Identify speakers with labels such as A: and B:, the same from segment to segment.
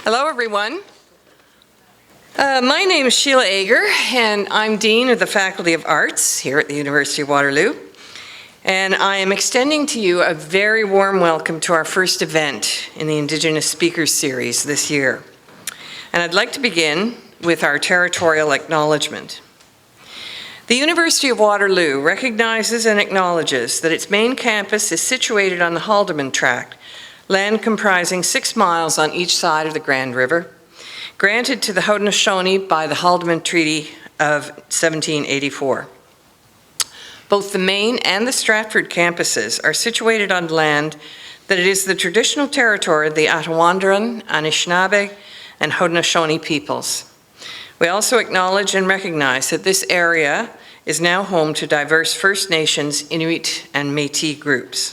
A: Hello, everyone. My name is Sheila Ager, and I'm Dean of the Faculty of Arts here at the University of Waterloo. And I am extending to you a very warm welcome to our first event in the Indigenous Speakers Series this year. And I'd like to begin with our territorial acknowledgement. The University of Waterloo recognizes and acknowledges that its main campus is situated on the Haldimand Tract, land comprising 6 miles on each side of the Grand River, granted to the Haudenosaunee by the Haldimand Treaty of 1784. Both the main and the Stratford campuses are situated on land that it is the traditional territory of the Attawandaron, Anishinaabe, and Haudenosaunee peoples. We also acknowledge and recognize that this area is now home to diverse First Nations, Inuit, and Métis groups.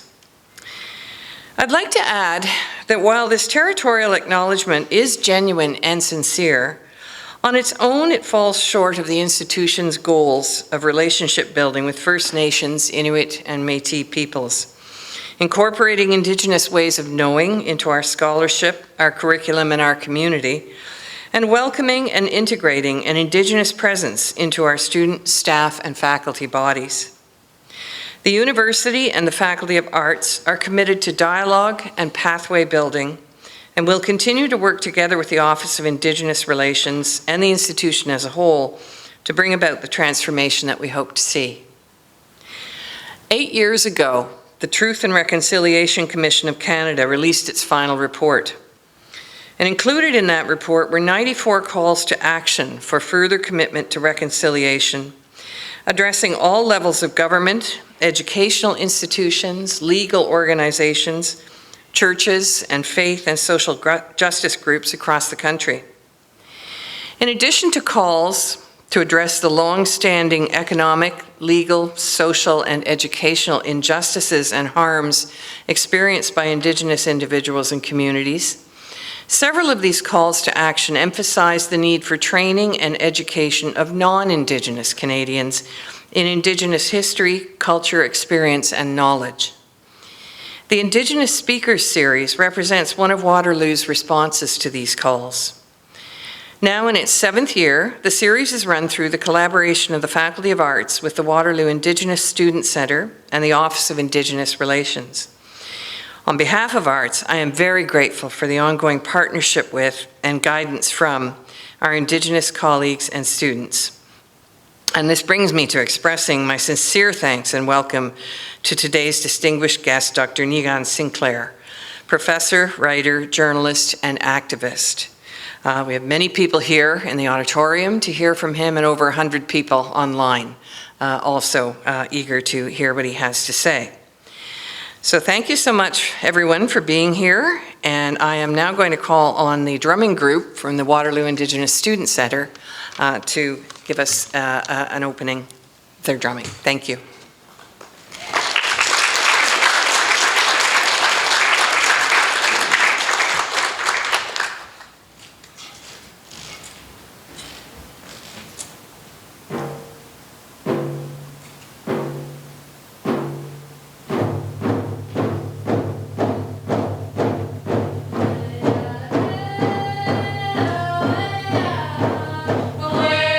A: I'd like to add that while this territorial acknowledgement is genuine and sincere, on its own it falls short of the institution's goals of relationship building with First Nations, Inuit, and Métis peoples, incorporating Indigenous ways of knowing into our scholarship, our curriculum, and our community, and welcoming and integrating an Indigenous presence into our student, staff, and faculty bodies. The University and the Faculty of Arts are committed to dialogue and pathway building, and will continue to work together with the Office of Indigenous Relations and the institution as a whole to bring about the transformation that we hope to see. 8 years ago, the Truth and Reconciliation Commission of Canada released its final report. And included in that report were 94 calls to action for further commitment to reconciliation, addressing all levels of government, educational institutions, legal organizations, churches, and faith and social justice groups across the country. In addition to calls to address the long-standing economic, legal, social, and educational injustices and harms experienced by Indigenous individuals and communities, several of these calls to action emphasize the need for training and education of non-Indigenous Canadians in Indigenous history, culture, experience, and knowledge. The Indigenous Speakers Series represents one of Waterloo's responses to these calls. Now in its 7th year, the series is run through the collaboration of the Faculty of Arts with the Waterloo Indigenous Student Centre and the Office of Indigenous Relations. On behalf of Arts, I am very grateful for the ongoing partnership with and guidance from our Indigenous colleagues and students. And this brings me to expressing my sincere thanks and welcome to today's distinguished guest, Dr. Niigaan Sinclair, professor, writer, journalist, and activist. We have many people here in the auditorium to hear from him, and over 100 people online also eager to hear what he has to say. So thank you so much, everyone, for being here. And I am now going to call on the drumming group from the Waterloo Indigenous Student Centre to give us an opening of their drumming. Thank you.
B: Way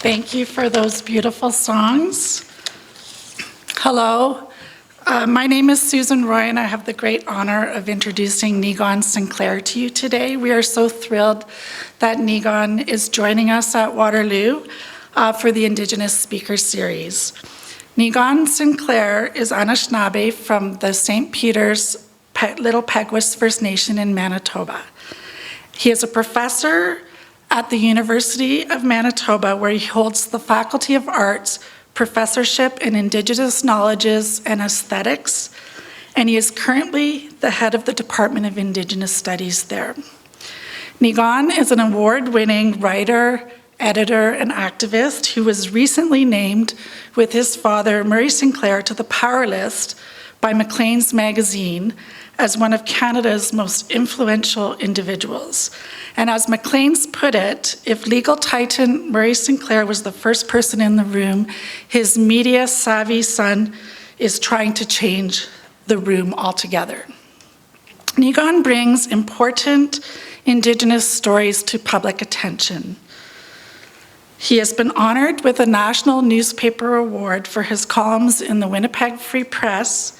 B: Thank you for those beautiful songs. Hello, my name is Susan Roy, and I have the great honor of introducing Niigaan Sinclair to you today. We are so thrilled that Niigaan is joining us at Waterloo for the Indigenous Speaker Series. Niigaan Sinclair is Anishinaabe from the St. Peter's Little Peguis First Nation in Manitoba. He is a professor at the University of Manitoba, where he holds the Faculty of Arts Professorship in Indigenous Knowledges and Aesthetics, and he is currently the head of the Department of Indigenous Studies there. Niigaan is an award-winning writer, editor, and activist who was recently named with his father, Murray Sinclair, to the Power List by Maclean's magazine as one of Canada's most influential individuals. And as Maclean's put it, if legal titan Murray Sinclair was the first person in the room, his media-savvy son is trying to change the room altogether. Niigaan brings important Indigenous stories to public attention. He has been honored with a National Newspaper Award for his columns in the Winnipeg Free Press,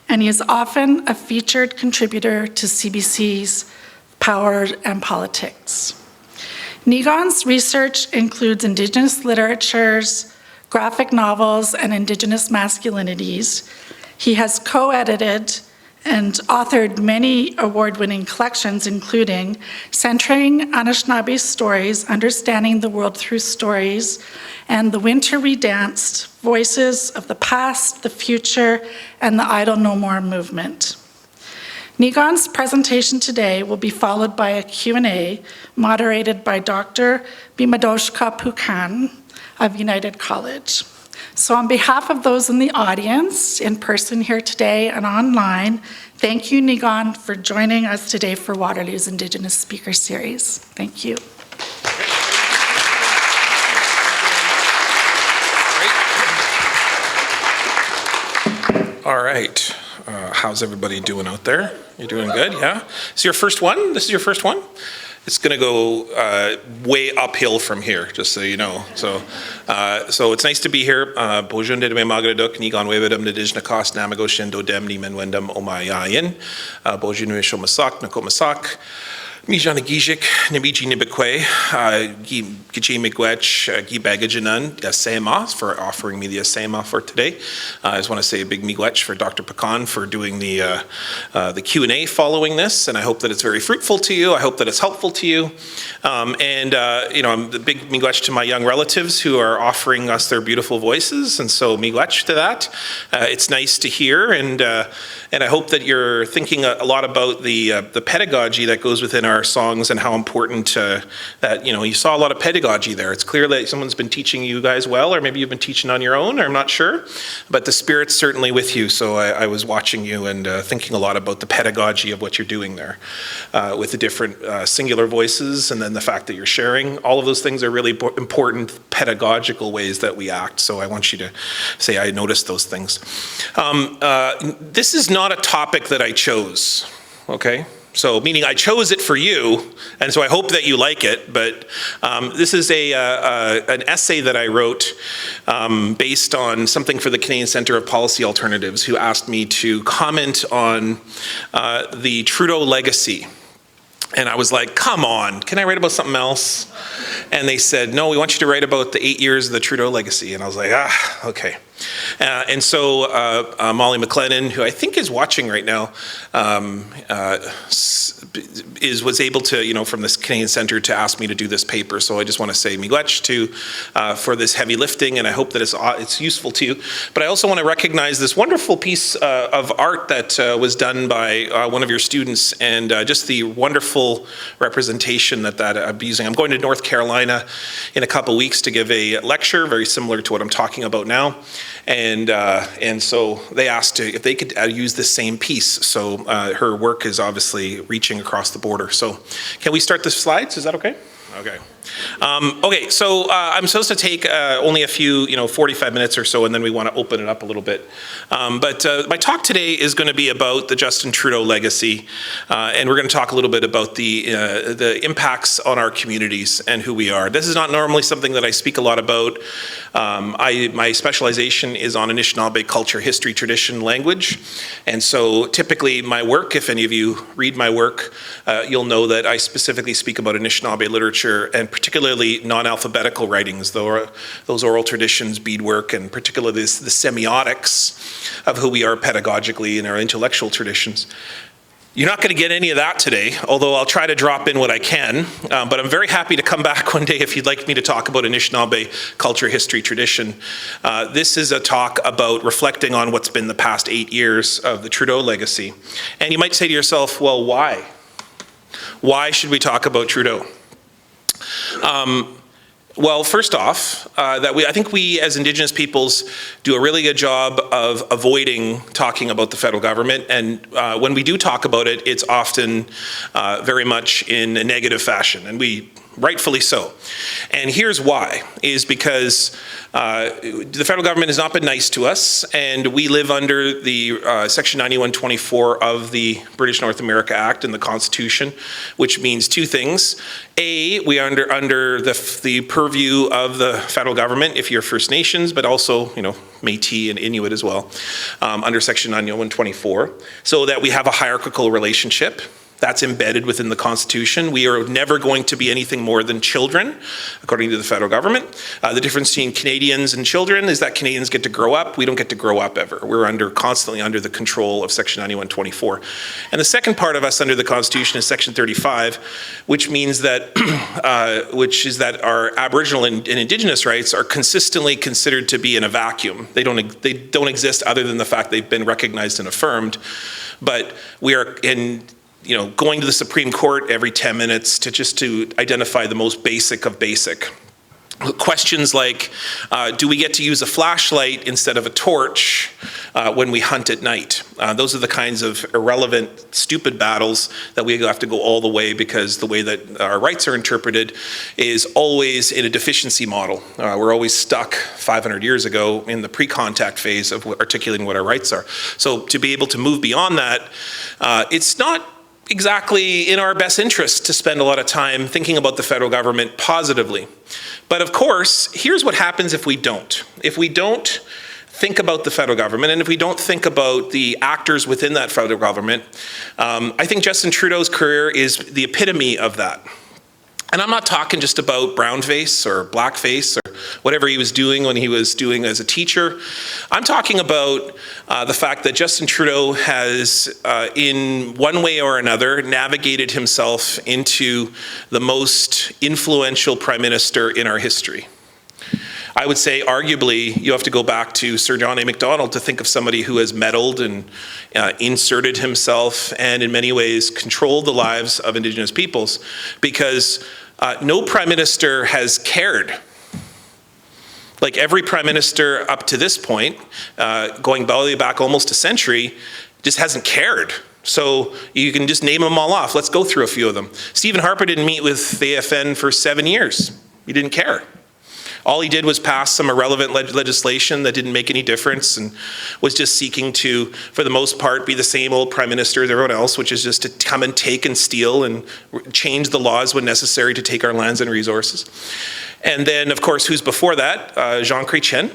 B: and he is often a featured contributor to CBC's Power and Politics. Niigaan's research includes Indigenous literatures, graphic novels, and Indigenous masculinities. He has co-edited and authored many award-winning collections, including Centering Anishinaabe Stories, Understanding the World Through Stories, and The Winter We Danced, Voices of the Past, the Future, and the Idle No More movement. Niigaan's presentation today will be followed by a Q&A moderated by Dr. Bimadoshka Pukan of United College. So on behalf of those in the audience, in person here today and online, thank you, Niigaan, for joining us today for Waterloo's Indigenous Speaker Series. Thank you.
C: All right. How's everybody doing out there? You're doing good, yeah? Is your first one? This is your first one? It's going to go way uphill from here, just so you know. So it's nice to be here. Bojunde de Magraduk, Niigaan Webedam Nadijna Kos, Namago Shendo Dem, Nimen Wendam Omayayin, Bojunu Shomasak, Nakomasak. Mijana Gijik, Nibiji Nibekwe, Giji Miigwech, Gi Bagajanan, Yasema, for offering me the Yasema for today. I just want to say a big miigwech for Dr. Pukan for doing the Q&A following this, and I hope that it's very fruitful to you. I hope that it's helpful to you. I'm the big miigwech to my young relatives who are offering us their beautiful voices, and so miigwech to that. It's nice to hear, and I hope that you're thinking a lot about the pedagogy that goes within our songs and how important that, you saw a lot of pedagogy there. It's clear that someone's been teaching you guys well, or maybe you've been teaching on your own, or I'm not sure, but the Spirit's certainly with you. So I was watching you and thinking a lot about the pedagogy of what you're doing there with the different singular voices, and then the fact that you're sharing. All of those things are really important pedagogical ways that we act. So I want you to say, I noticed those things. This is not a topic that I chose, okay? So, meaning I chose it for you, and so I hope that you like it. But this is an essay that I wrote based on something for the Canadian Centre of Policy Alternatives, who asked me to comment on the Trudeau legacy. And I was like, come on, can I write about something else? And they said, no, we want you to write about the 8 years of the Trudeau legacy. And I was like, okay. And so Molly McLennan, who I think is watching right now, was able to, from this Canadian Centre to ask me to do this paper. So I just want to say miigwech for this heavy lifting, and I hope that it's useful to you. But I also want to recognize this wonderful piece of art that was done by one of your students, and just the wonderful representation that I'm using. I'm going to North Carolina in a couple weeks to give a lecture very similar to what I'm talking about now. And so they asked if they could use the same piece. So her work is obviously reaching across the border. So can we start the slides? Is that okay? Okay. Okay, so I'm supposed to take only a few, 45 minutes or so, and then we want to open it up a little bit. But my talk today is going to be about the Justin Trudeau legacy, and we're going to talk a little bit about the impacts on our communities and who we are. This is not normally something that I speak a lot about. My specialization is on Anishinaabe culture, history, tradition, language, and so typically my work, if any of you read my work, you'll know that I specifically speak about Anishinaabe literature, and particularly non-alphabetical writings, those oral traditions, beadwork, and particularly the semiotics of who we are pedagogically in our intellectual traditions. You're not going to get any of that today, although I'll try to drop in what I can. But I'm very happy to come back one day if you'd like me to talk about Anishinaabe culture, history, tradition. This is a talk about reflecting on what's been the past 8 years of the Trudeau legacy. And you might say to yourself, well, why? Why should we talk about Trudeau? Well, first off, I think we as Indigenous peoples do a really good job of avoiding talking about the federal government, and when we do talk about it, it's often very much in a negative fashion, and rightfully so. And here's why, is because the federal government has not been nice to us, and we live under the Section 9124 of the British North America Act and the Constitution, which means two things. A, we are under the purview of the federal government if you're First Nations, but also, Métis and Inuit as well, under Section 9124, so that we have a hierarchical relationship. That's embedded within the Constitution. We are never going to be anything more than children, according to the federal government. The difference between Canadians and children is that Canadians get to grow up. We don't get to grow up ever. We're constantly under the control of Section 9124. And the second part of us under the Constitution is Section 35, which means that, which is that our Aboriginal and Indigenous rights are consistently considered to be in a vacuum. They don't exist other than the fact they've been recognized and affirmed. But we are going to the Supreme Court every 10 minutes to identify the most basic of basic. Questions like, do we get to use a flashlight instead of a torch when we hunt at night? Those are the kinds of irrelevant, stupid battles that we have to go all the way, because the way that our rights are interpreted is always in a deficiency model. We're always stuck 500 years ago in the pre-contact phase of articulating what our rights are. So to be able to move beyond that, it's not exactly in our best interest to spend a lot of time thinking about the federal government positively. But of course, here's what happens if we don't. If we don't think about the federal government, and if we don't think about the actors within that federal government, I think Justin Trudeau's career is the epitome of that. And I'm not talking just about brownface or blackface or whatever he was doing when he was doing as a teacher. I'm talking about the fact that Justin Trudeau has, in one way or another, navigated himself into the most influential prime minister in our history. I would say, arguably, you have to go back to Sir John A. Macdonald to think of somebody who has meddled and inserted himself and in many ways controlled the lives of Indigenous peoples, because no prime minister has cared. Like every prime minister up to this point, going all the way back almost a century, just hasn't cared. So you can just name them all off. Let's go through a few of them. Stephen Harper didn't meet with the AFN for 7 years. He didn't care. All he did was pass some irrelevant legislation that didn't make any difference and was just seeking to, for the most part, be the same old prime minister as everyone else, which is just to come and take and steal and change the laws when necessary to take our lands and resources. And then, of course, who's before that? Jean Chrétien.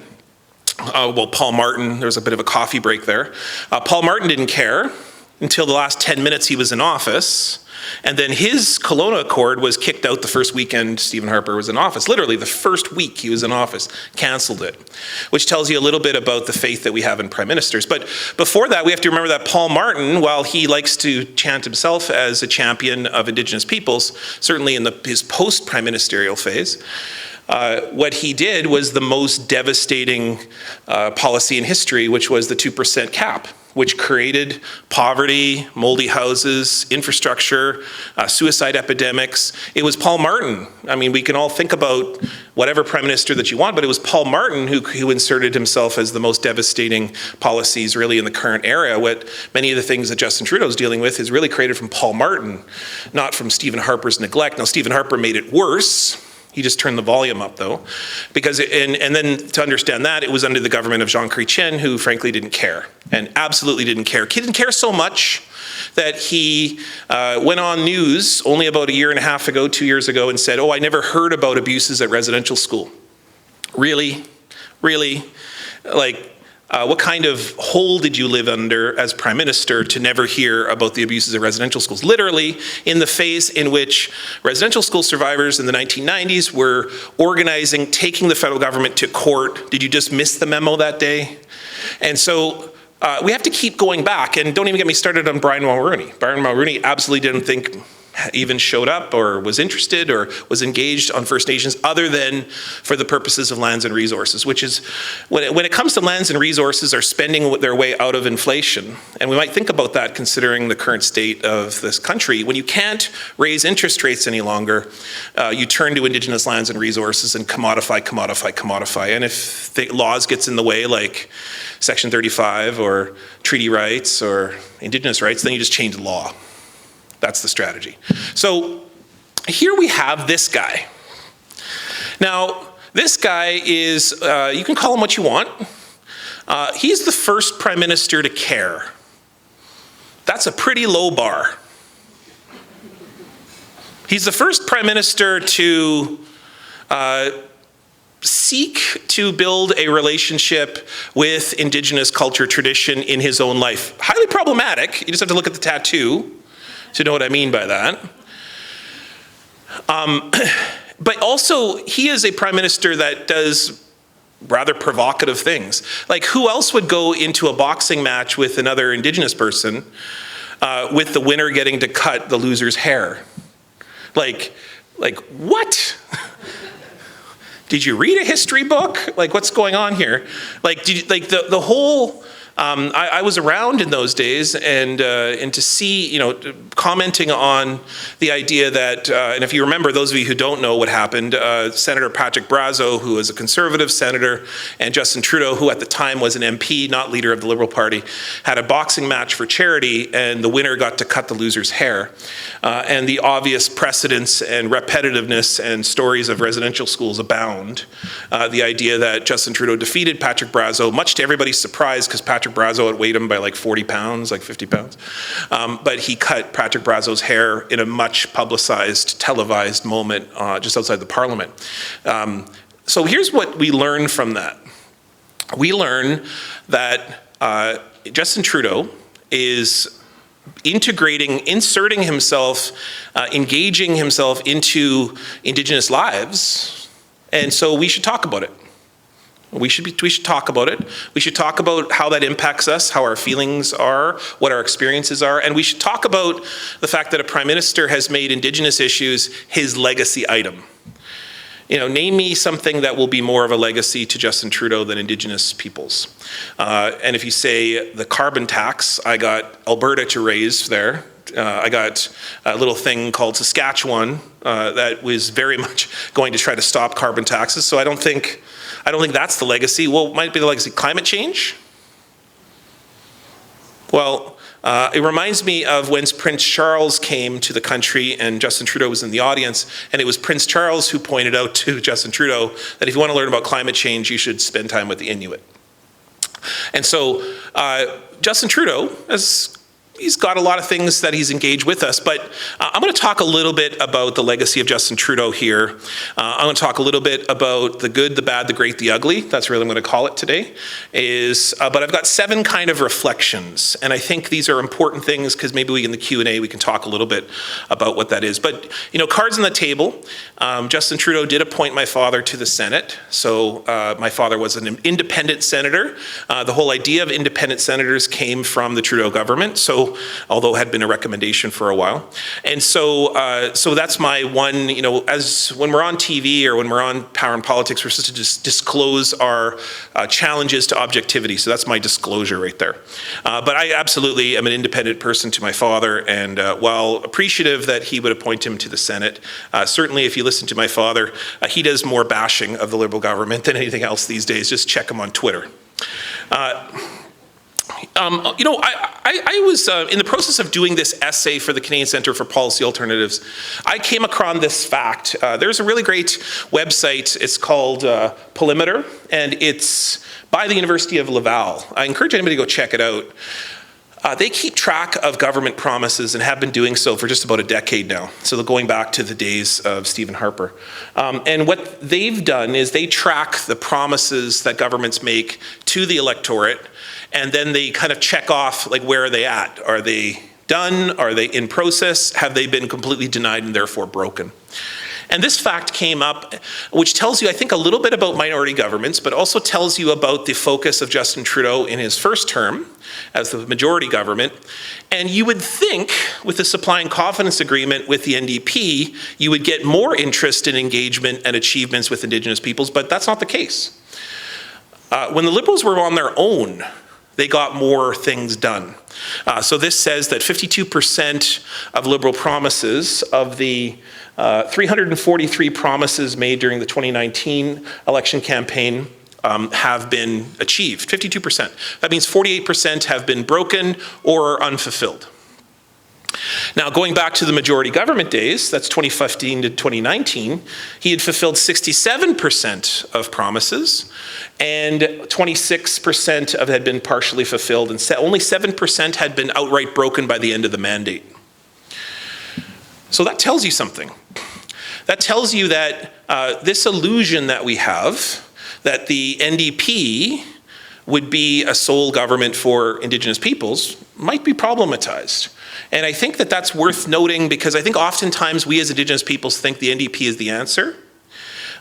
C: Paul Martin, there was a bit of a coffee break there. Paul Martin didn't care until the last 10 minutes he was in office. And then his Kelowna Accord was kicked out the first weekend Stephen Harper was in office. Literally, the first week he was in office, canceled it, which tells you a little bit about the faith that we have in prime ministers. But before that, we have to remember that Paul Martin, while he likes to chant himself as a champion of Indigenous peoples, certainly in his post-prime ministerial phase, what he did was the most devastating policy in history, which was the 2% cap, which created poverty, moldy houses, infrastructure, suicide epidemics. It was Paul Martin. I mean, we can all think about whatever prime minister that you want, but it was Paul Martin who inserted himself as the most devastating policies really in the current era. What many of the things that Justin Trudeau is dealing with is really created from Paul Martin, not from Stephen Harper's neglect. Now, Stephen Harper made it worse. He just turned the volume up, though, because and then to understand that, it was under the government of Jean Chrétien, who frankly didn't care, and absolutely didn't care. He didn't care so much that he went on news only about a year and a half ago, 2 years ago, and said, "Oh, I never heard about abuses at residential school." Really? Really? Like, what kind of hole did you live under as prime minister to never hear about the abuses of residential schools? Literally, in the phase in which residential school survivors in the 1990s were organizing, taking the federal government to court. Did you just miss the memo that day? And so we have to keep going back. And don't even get me started on Brian Mulroney. Brian Mulroney absolutely didn't think even showed up or was interested or was engaged on First Nations other than for the purposes of lands and resources, which is, when it comes to lands and resources, are spending their way out of inflation. And we might think about that considering the current state of this country. When you can't raise interest rates any longer, you turn to Indigenous lands and resources and commodify. And if the laws gets in the way, like Section 35 or treaty rights or Indigenous rights, then you just change the law. That's the strategy. So here we have this guy. Now, this guy is, you can call him what you want. He's the first prime minister to care. That's a pretty low bar. He's the first prime minister to seek to build a relationship with Indigenous culture tradition in his own life. Highly problematic. You just have to look at the tattoo to know what I mean by that. But also, he is a prime minister that does rather provocative things. Like, who else would go into a boxing match with another Indigenous person with the winner getting to cut the loser's hair? Like what? Did you read a history book? Like, what's going on here? Like, the whole... I was around in those days, and to see, commenting on the idea that, and if you remember, those of you who don't know what happened, Senator Patrick Brazeau, who was a Conservative senator, and Justin Trudeau, who at the time was an MP, not leader of the Liberal Party, had a boxing match for charity, and the winner got to cut the loser's hair. And the obvious precedents and repetitiveness and stories of residential schools abound. The idea that Justin Trudeau defeated Patrick Brazeau, much to everybody's surprise, because Patrick Brazeau outweighed him by like 40 pounds, like 50 pounds. But he cut Patrick Brazeau's hair in a much publicized, televised moment just outside the Parliament. So here's what we learn from that. We learn that Justin Trudeau is inserting himself, engaging himself into Indigenous lives, and so we should talk about it. We should talk about it. We should talk about how that impacts us, how our feelings are, what our experiences are, and we should talk about the fact that a prime minister has made Indigenous issues his legacy item. Name me something that will be more of a legacy to Justin Trudeau than Indigenous peoples. And if you say the carbon tax, I got Alberta to raise there. I got a little thing called Saskatchewan that was very much going to try to stop carbon taxes. So I don't think that's the legacy. Well, might be the legacy climate change? Well, It reminds me of when Prince Charles came to the country and Justin Trudeau was in the audience, and it was Prince Charles who pointed out to Justin Trudeau that if you want to learn about climate change, you should spend time with the Inuit. And so Justin Trudeau, he's got a lot of things that he's engaged with us, but I'm going to talk a little bit about the legacy of Justin Trudeau here. I'm going to talk a little bit about the good, the bad, the great, the ugly. That's really what I'm going to call it today. But I've got 7 kind of reflections, and I think these are important things because maybe in the Q&A we can talk a little bit about what that is. But, cards on the table. Justin Trudeau did appoint my father to the Senate, so my father was an independent senator. The whole idea of independent senators came from the Trudeau government, so although had been a recommendation for a while. And so that's my one, as when we're on TV or when we're on Power and Politics, we're supposed to just disclose our challenges to objectivity. So that's my disclosure right there. But I absolutely am an independent person to my father, and while appreciative that he would appoint him to the Senate, certainly if you listen to my father, he does more bashing of the Liberal government than anything else these days. Just check him on Twitter. I was in the process of doing this essay for the Canadian Centre for Policy Alternatives. I came across this fact. There's a really great website. It's called Polimeter, and it's by the University of Laval. I encourage anybody to go check it out. They keep track of government promises and have been doing so for just about a decade now. So they're going back to the days of Stephen Harper. And what they've done is they track the promises that governments make to the electorate, and then they kind of check off, like, where are they at? Are they done? Are they in process? Have they been completely denied and therefore broken? And this fact came up, which tells you, I think, a little bit about minority governments, but also tells you about the focus of Justin Trudeau in his first term as the majority government. And you would think, with the Supply and Confidence Agreement with the NDP, you would get more interest in engagement and achievements with Indigenous peoples, but that's not the case. When the Liberals were on their own, they got more things done. So this says that 52% of Liberal promises of the 343 promises made during the 2019 election campaign have been achieved, 52%. That means 48% have been broken or unfulfilled. Now, going back to the majority government days, that's 2015 to 2019, he had fulfilled 67% of promises, and 26% of had been partially fulfilled, and only 7% had been outright broken by the end of the mandate. So that tells you something. That tells you that this illusion that we have, that the NDP would be a sole government for Indigenous peoples, might be problematized. And I think that that's worth noting, because I think oftentimes we as Indigenous peoples think the NDP is the answer.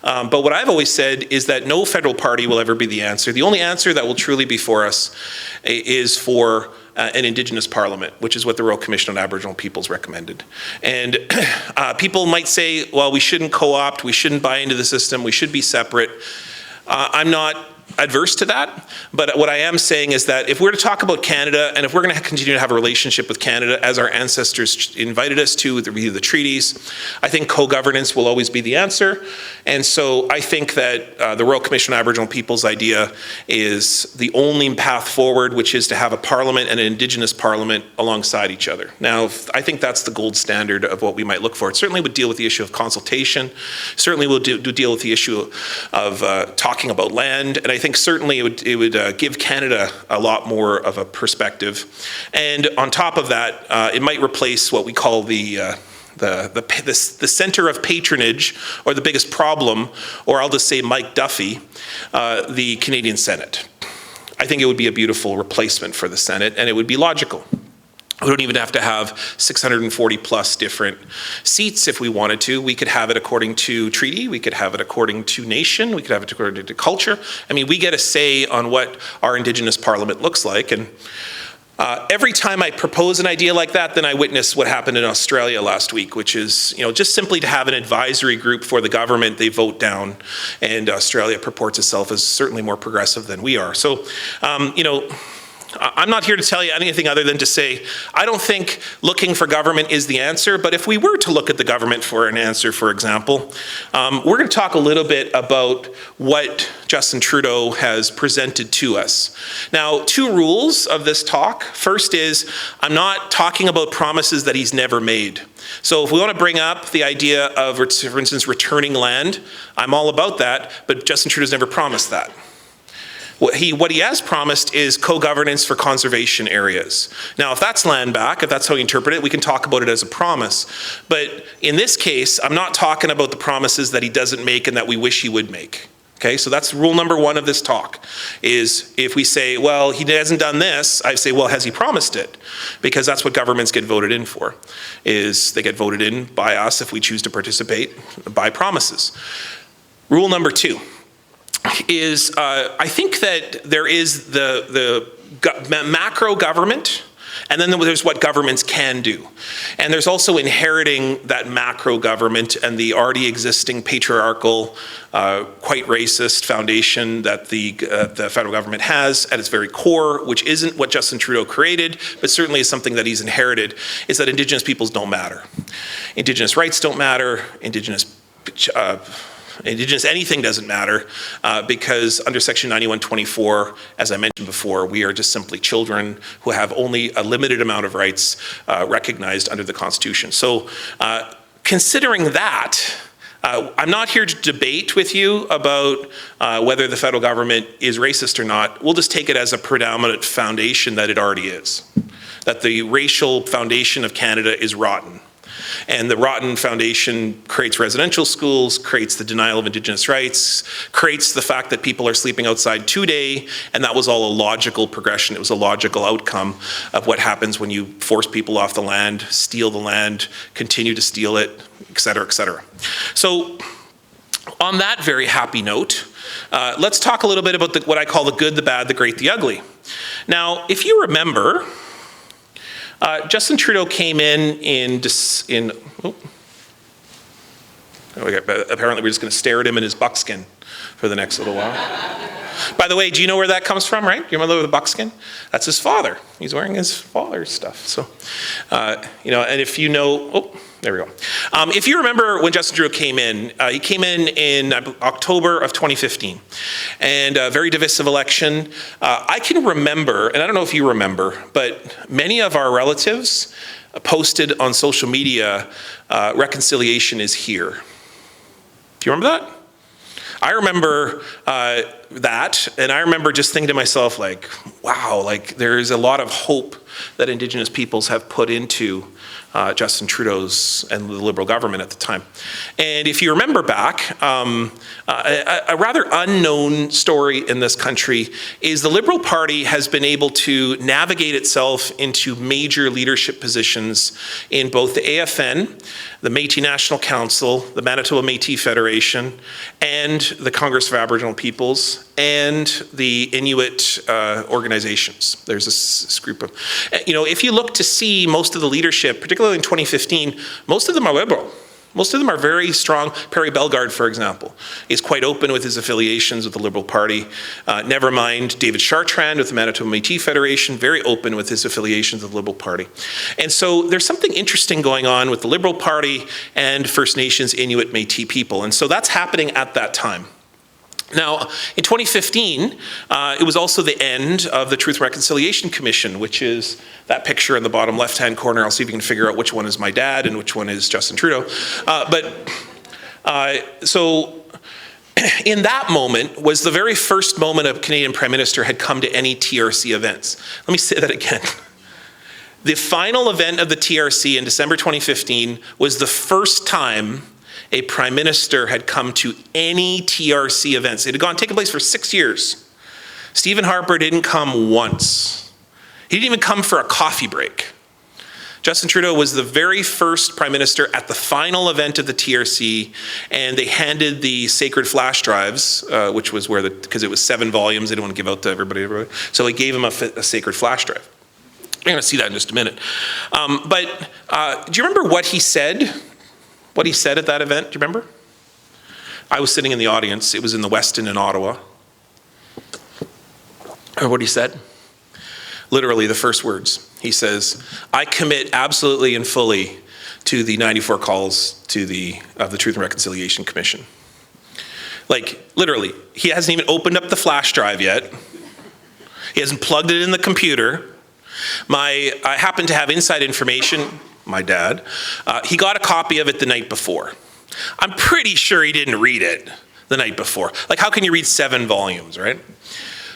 C: But what I've always said is that no federal party will ever be the answer. The only answer that will truly be for us is for an Indigenous parliament, which is what the Royal Commission on Aboriginal Peoples recommended. And people might say, well, we shouldn't co-opt, we shouldn't buy into the system, we should be separate. I'm not adverse to that, but what I am saying is that if we're to talk about Canada, and if we're going to continue to have a relationship with Canada as our ancestors invited us to with the treaties, I think co-governance will always be the answer. And so I think that the Royal Commission on Aboriginal Peoples idea is the only path forward, which is to have a parliament and an Indigenous parliament alongside each other. Now, I think that's the gold standard of what we might look for. It certainly would deal with the issue of consultation, certainly will deal with the issue of talking about land, and I think certainly it would give Canada a lot more of a perspective. And on top of that, it might replace what we call the center of patronage, or the biggest problem, or I'll just say Mike Duffy, the Canadian Senate. I think it would be a beautiful replacement for the Senate, and it would be logical. We don't even have to have 640 plus different seats if we wanted to. We could have it according to treaty. We could have it according to nation. We could have it according to culture. I mean, we get a say on what our Indigenous parliament looks like. And every time I propose an idea like that, then I witness what happened in Australia last week, which is, just simply to have an advisory group for the government, they vote down, and Australia purports itself as certainly more progressive than we are. So, I'm not here to tell you anything other than to say, I don't think looking for government is the answer, but if we were to look at the government for an answer, for example, we're going to talk a little bit about what Justin Trudeau has presented to us. Now, 2 rules of this talk. First is, I'm not talking about promises that he's never made. So if we want to bring up the idea of, for instance, returning land, I'm all about that, but Justin Trudeau's never promised that. What he has promised is co-governance for conservation areas. Now, if that's land back, if that's how you interpret it, we can talk about it as a promise. But in this case, I'm not talking about the promises that he doesn't make and that we wish he would make. Okay, so that's rule number 1 of this talk, is if we say, well, he hasn't done this, I say, well, has he promised it? Because that's what governments get voted in for, is they get voted in by us if we choose to participate by promises. Rule number 2 is I think that there is the macro government, and then there's what governments can do. And there's also inheriting that macro government and the already existing patriarchal, quite racist foundation that the federal government has at its very core, which isn't what Justin Trudeau created, but certainly is something that he's inherited, is that Indigenous peoples don't matter. Indigenous rights don't matter. Indigenous anything doesn't matter because under Section 9124, as I mentioned before, we are just simply children who have only a limited amount of rights recognized under the Constitution. So considering that, I'm not here to debate with you about whether the federal government is racist or not. We'll just take it as a predominant foundation that it already is, that the racial foundation of Canada is rotten. And the rotten foundation creates residential schools, creates the denial of Indigenous rights, creates the fact that people are sleeping outside today, and that was all a logical progression. It was a logical outcome of what happens when you force people off the land, steal the land, continue to steal it, et cetera, et cetera. So on that very happy note, let's talk a little bit about what I call the good, the bad, the great, the ugly. Now, if you remember, Justin Trudeau came apparently we're just going to stare at him in his buckskin for the next little while. By the way, do you know where that comes from, right? Do you remember the buckskin? That's his father. He's wearing his father's stuff. So, and if you know, there we go. If you remember when Justin Trudeau came in October of 2015, and a very divisive election. I can remember, and I don't know if you remember, but many of our relatives posted on social media, reconciliation is here. Do you remember that? I remember that, and I remember just thinking to myself, like, wow, like there's a lot of hope that Indigenous peoples have put into Justin Trudeau's and the Liberal government at the time. And if you remember back, a rather unknown story in this country is the Liberal Party has been able to navigate itself into major leadership positions in both the AFN, the Métis National Council, the Manitoba Métis Federation, and the Congress of Aboriginal Peoples, and the Inuit organizations. There's this group of, if you look to see most of the leadership, particularly in 2015, most of them are Liberal. Most of them are very strong. Perry Bellegarde, for example, is quite open with his affiliations with the Liberal Party. Never mind David Chartrand with the Manitoba Métis Federation, very open with his affiliations with the Liberal Party. And so there's something interesting going on with the Liberal Party and First Nations, Inuit, Métis people. And so that's happening at that time. Now, in 2015, it was also the end of the Truth and Reconciliation Commission, which is that picture in the bottom left-hand corner. I'll see if you can figure out which one is my dad and which one is Justin Trudeau. So in that moment was the very first moment a Canadian Prime Minister had come to any TRC events. Let me say that again. The final event of the TRC in December 2015 was the first time a Prime Minister had come to any TRC events. It had taken place for 6 years. Stephen Harper didn't come once. He didn't even come for a coffee break. Justin Trudeau was the very first Prime Minister at the final event of the TRC, and they handed the sacred flash drives, which was because it was 7 volumes, they didn't want to give out to everybody. So they gave him a sacred flash drive. You're going to see that in just a minute. But do you remember what he said? What he said at that event, do you remember? I was sitting in the audience. It was in the Westin in Ottawa. What he said? Literally the first words. He says, I commit absolutely and fully to the 94 calls of the Truth and Reconciliation Commission. Like, literally, he hasn't even opened up the flash drive yet. He hasn't plugged it in the computer. I happen to have inside information, my dad, he got a copy of it the night before. I'm pretty sure he didn't read it the night before. Like, how can you read 7 volumes, right?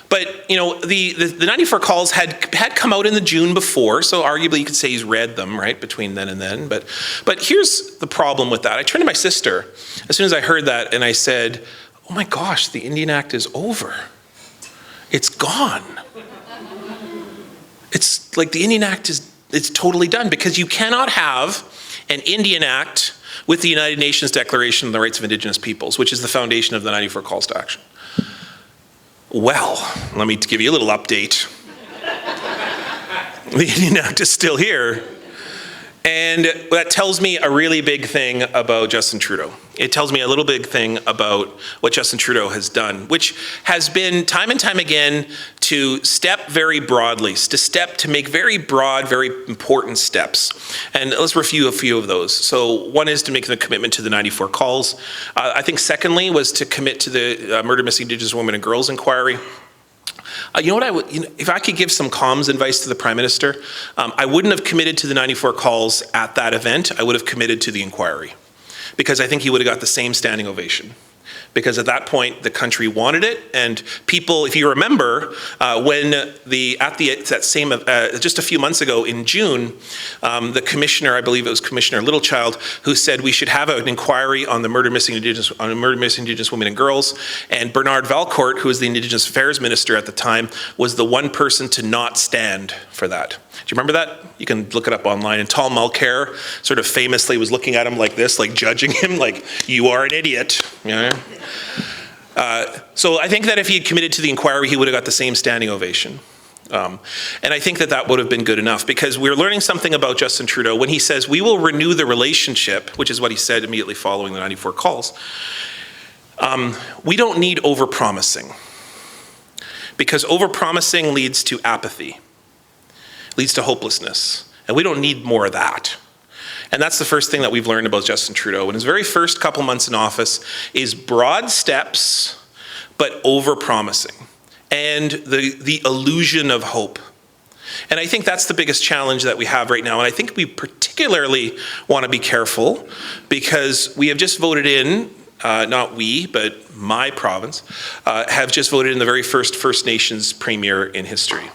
C: But, you know, the 94 calls had come out in the June before, so arguably you could say he's read them, right, between then and then. But here's the problem with that. I turned to my sister as soon as I heard that, and I said, oh my gosh, the Indian Act is over. It's gone. It's like the Indian Act it's totally done, because you cannot have an Indian Act with the United Nations Declaration on the Rights of Indigenous Peoples, which is the foundation of the 94 Calls to Action. Well, let me give you a little update. The Indian Act is still here. And that tells me a really big thing about Justin Trudeau. It tells me a little big thing about what Justin Trudeau has done, which has been time and time again to step very broadly, to make very broad, very important steps. And let's review a few of those. So one is to make the commitment to the 94 calls. I think secondly was to commit to the Murdered Missing Indigenous Women and Girls Inquiry. You know what if I could give some comms advice to the Prime Minister, I wouldn't have committed to the 94 calls at that event. I would have committed to the inquiry, because I think he would have got the same standing ovation. Because at that point, the country wanted it, and people, if you remember, just a few months ago in June, the commissioner, I believe it was Commissioner Littlechild, who said we should have an inquiry on the murdered missing Indigenous women and girls, and Bernard Valcourt, who was the Indigenous Affairs Minister at the time, was the one person to not stand for that. Do you remember that? You can look it up online. And Tal Mulcair sort of famously was looking at him like this, like judging him, like, you are an idiot. You know? So I think that if he had committed to the inquiry, he would have got the same standing ovation. And I think that would have been good enough, because we're learning something about Justin Trudeau when he says we will renew the relationship, which is what he said immediately following the 94 calls. We don't need overpromising, because overpromising leads to apathy, leads to hopelessness, and we don't need more of that. And that's the first thing that we've learned about Justin Trudeau in his very first couple months in office, is broad steps, but over-promising, and the illusion of hope. And I think that's the biggest challenge that we have right now. And I think we particularly want to be careful, because we have just voted in, not we, but my province, have just voted in the very first First Nations Premier in history.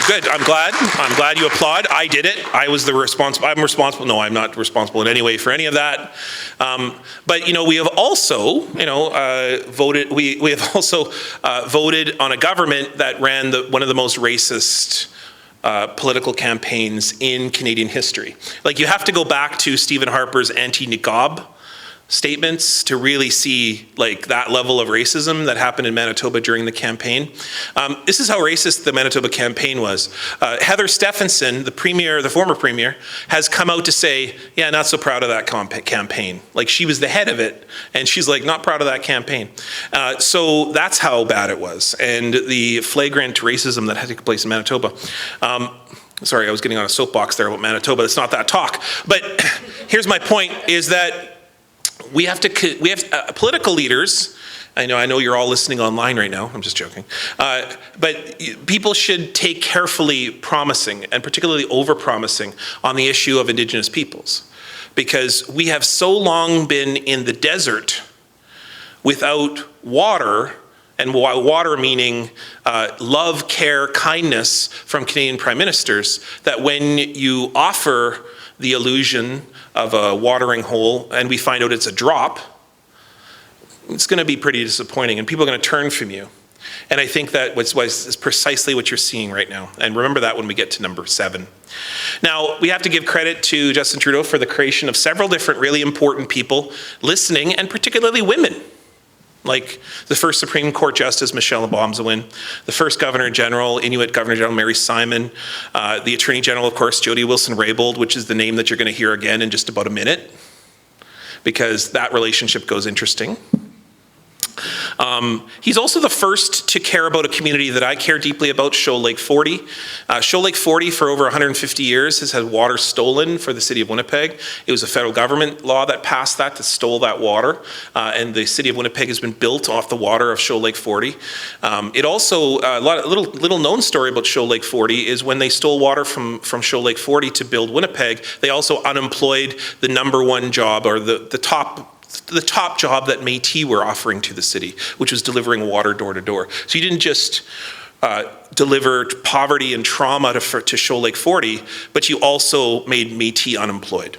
C: Good. I'm glad you applaud. I did it. I'm responsible. No, I'm not responsible in any way for any of that. But we have also, voted. We have also voted on a government that ran one of the most racist political campaigns in Canadian history. Like, you have to go back to Stephen Harper's anti-niqab statements to really see like that level of racism that happened in Manitoba during the campaign. This is how racist the Manitoba campaign was. Heather Stephenson, the former premier, has come out to say, yeah, not so proud of that campaign. Like, she was the head of it, and she's like, not proud of that campaign. So that's how bad it was, and the flagrant racism that had taken place in Manitoba. Sorry, I was getting on a soapbox there about Manitoba. It's not that talk. But here's my point, is that we have political leaders. I know you're all listening online right now. I'm just joking. But people should take carefully promising, and particularly over-promising, on the issue of Indigenous peoples. Because we have so long been in the desert without water, and water meaning love, care, kindness from Canadian prime ministers, that when you offer the illusion of a watering hole and we find out it's a drop, it's going to be pretty disappointing, and people are going to turn from you. And I think that is precisely what you're seeing right now. And remember that when we get to number 7. Now, we have to give credit to Justin Trudeau for the creation of several different really important people listening, and particularly women. Like the first Supreme Court Justice, Michelle Obomsawin, the first Governor General, Inuit Governor General Mary Simon, the Attorney General, of course, Jody Wilson-Raybould, which is the name that you're going to hear again in just about a minute, because that relationship goes interesting. He's also the first to care about a community that I care deeply about, Shoal Lake 40. Shoal Lake 40 for over 150 years has had water stolen for the city of Winnipeg. It was a federal government law that passed that stole that water, and the city of Winnipeg has been built off the water of Shoal Lake 40. It also, little known story about Shoal Lake 40 is when they stole water from Shoal Lake 40 to build Winnipeg, they also unemployed the number one job, or the top job that Métis were offering to the city, which was delivering water door to door. So you didn't just deliver poverty and trauma to Shoal Lake 40, but you also made Métis unemployed.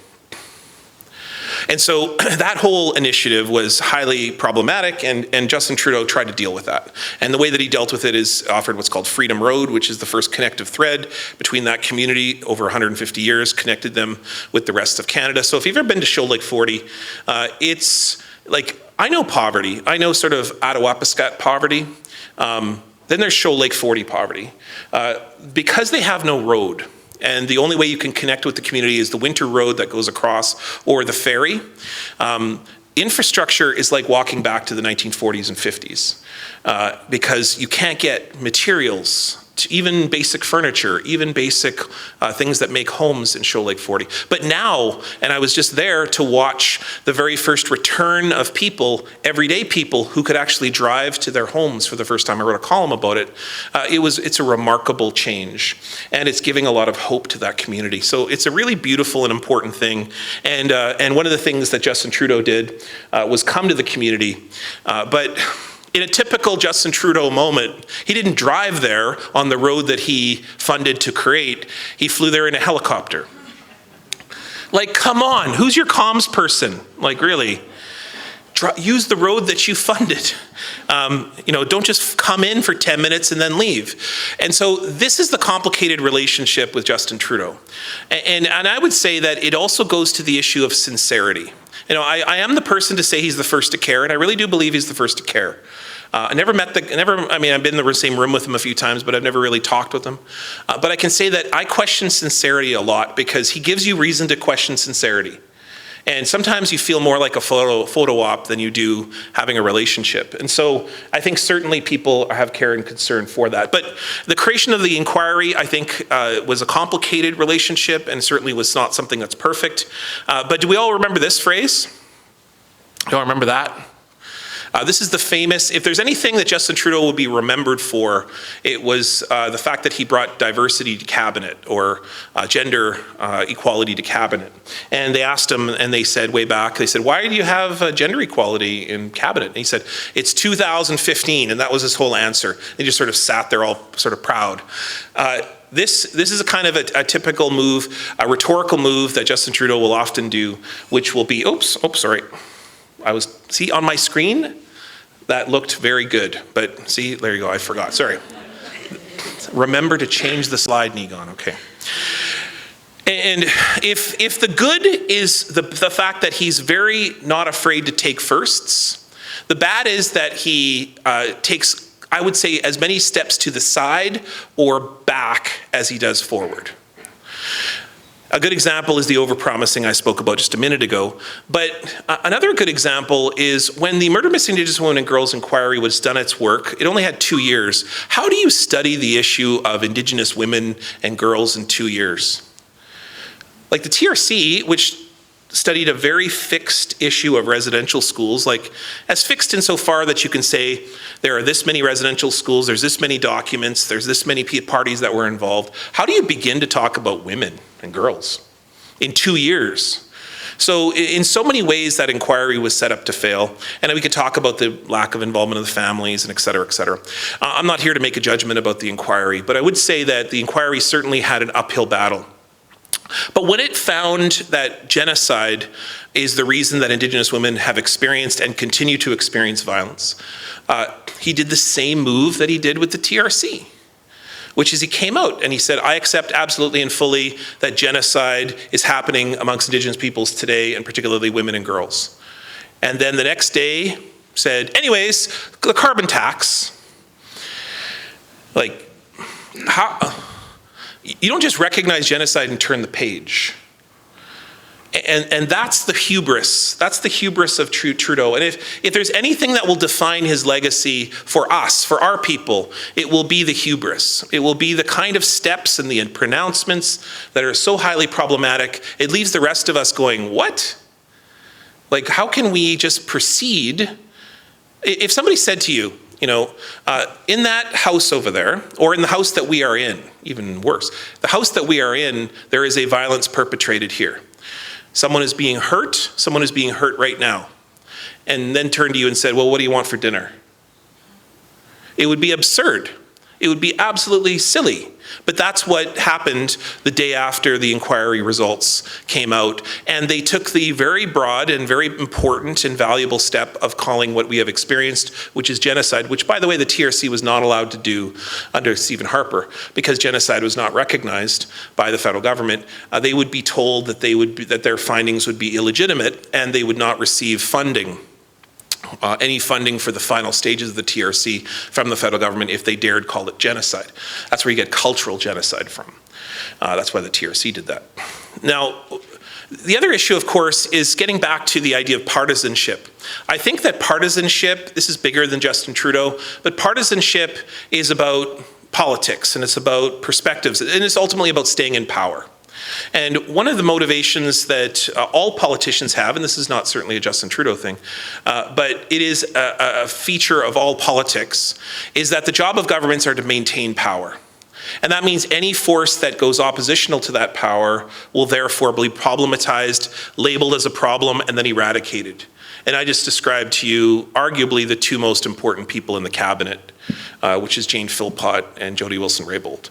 C: And so that whole initiative was highly problematic, and Justin Trudeau tried to deal with that. And the way that he dealt with it is offered what's called Freedom Road, which is the first connective thread between that community over 150 years, connected them with the rest of Canada. So if you've ever been to Shoal Lake 40, it's like, I know poverty. I know sort of Attawapiskat poverty. Then there's Shoal Lake 40 poverty. Because they have no road, and the only way you can connect with the community is the winter road that goes across or the ferry. Infrastructure is like walking back to the 1940s and 50s because you can't get materials, even basic furniture, even basic things that make homes in Shoal Lake 40. But now, and I was just there to watch the very first return of people, everyday people who could actually drive to their homes for the first time. I wrote a column about it. It's a remarkable change, and it's giving a lot of hope to that community. So it's a really beautiful and important thing. And one of the things that Justin Trudeau did was come to the community, but in a typical Justin Trudeau moment, he didn't drive there on the road that he funded to create. He flew there in a helicopter. Like, come on, who's your comms person? Like, really? Use the road that you funded. Don't just come in for 10 minutes and then leave. And so this is the complicated relationship with Justin Trudeau. And I would say that it also goes to the issue of sincerity. I am the person to say he's the first to care, and I really do believe he's the first to care. I've been in the same room with him a few times, but I've never really talked with him. But I can say that I question sincerity a lot because he gives you reason to question sincerity. And sometimes you feel more like a photo op than you do having a relationship. And so I think certainly people have care and concern for that. But the creation of the inquiry, I think, was a complicated relationship and certainly was not something that's perfect. But do we all remember this phrase? Do you all remember that? This is the famous, if there's anything that Justin Trudeau will be remembered for, it was the fact that he brought diversity to cabinet, or gender equality to cabinet. And they asked him, and they said way back, they said, why do you have gender equality in cabinet? And he said, it's 2015, and that was his whole answer. They just sort of sat there all sort of proud. This is a kind of a typical move, a rhetorical move that Justin Trudeau will often do, which will be, sorry. See on my screen, that looked very good, but see, there you go, I forgot, sorry. Remember to change the slide, Niigaan, okay. And if the good is the fact that he's very not afraid to take firsts, the bad is that he takes, I would say, as many steps to the side or back as he does forward. A good example is the overpromising I spoke about just a minute ago. But another good example is when the Murder Missing Indigenous Women and Girls Inquiry was done its work, it only had 2 years. How do you study the issue of Indigenous women and girls in 2 years? Like the TRC, which studied a very fixed issue of residential schools, like as fixed insofar that you can say there are this many residential schools, there's this many documents, there's this many parties that were involved. How do you begin to talk about women and girls in 2 years? So in so many ways that inquiry was set up to fail, and we could talk about the lack of involvement of the families and et cetera, et cetera. I'm not here to make a judgment about the inquiry, but I would say that the inquiry certainly had an uphill battle. But when it found that genocide is the reason that Indigenous women have experienced and continue to experience violence, he did the same move that he did with the TRC, which is he came out and he said, I accept absolutely and fully that genocide is happening amongst Indigenous peoples today, and particularly women and girls. And then the next day said, anyways, the carbon tax, like, how... You don't just recognize genocide and turn the page. And that's the hubris. That's the hubris of Trudeau. And if there's anything that will define his legacy for us, for our people, it will be the hubris. It will be the kind of steps and the pronouncements that are so highly problematic, it leaves the rest of us going, what? Like, how can we just proceed? If somebody said to you, in that house over there, or in the house that we are in, even worse, the house that we are in, there is a violence perpetrated here. Someone is being hurt right now, and then turned to you and said, well, what do you want for dinner? It would be absurd. It would be absolutely silly. But that's what happened the day after the inquiry results came out. And they took the very broad and very important and valuable step of calling what we have experienced, which is genocide, which, by the way, the TRC was not allowed to do under Stephen Harper because genocide was not recognized by the federal government. They would be told that that their findings would be illegitimate and they would not receive funding. Any funding for the final stages of the TRC from the federal government if they dared call it genocide. That's where you get cultural genocide from. That's why the TRC did that. Now, the other issue, of course, is getting back to the idea of partisanship. I think that partisanship, this is bigger than Justin Trudeau, but partisanship is about politics and it's about perspectives and it's ultimately about staying in power. And one of the motivations that all politicians have, and this is not certainly a Justin Trudeau thing, but it is a feature of all politics, is that the job of governments are to maintain power. And that means any force that goes oppositional to that power will therefore be problematized, labeled as a problem, and then eradicated. And I just described to you arguably the two most important people in the cabinet, which is Jane Philpott and Jody Wilson-Raybould.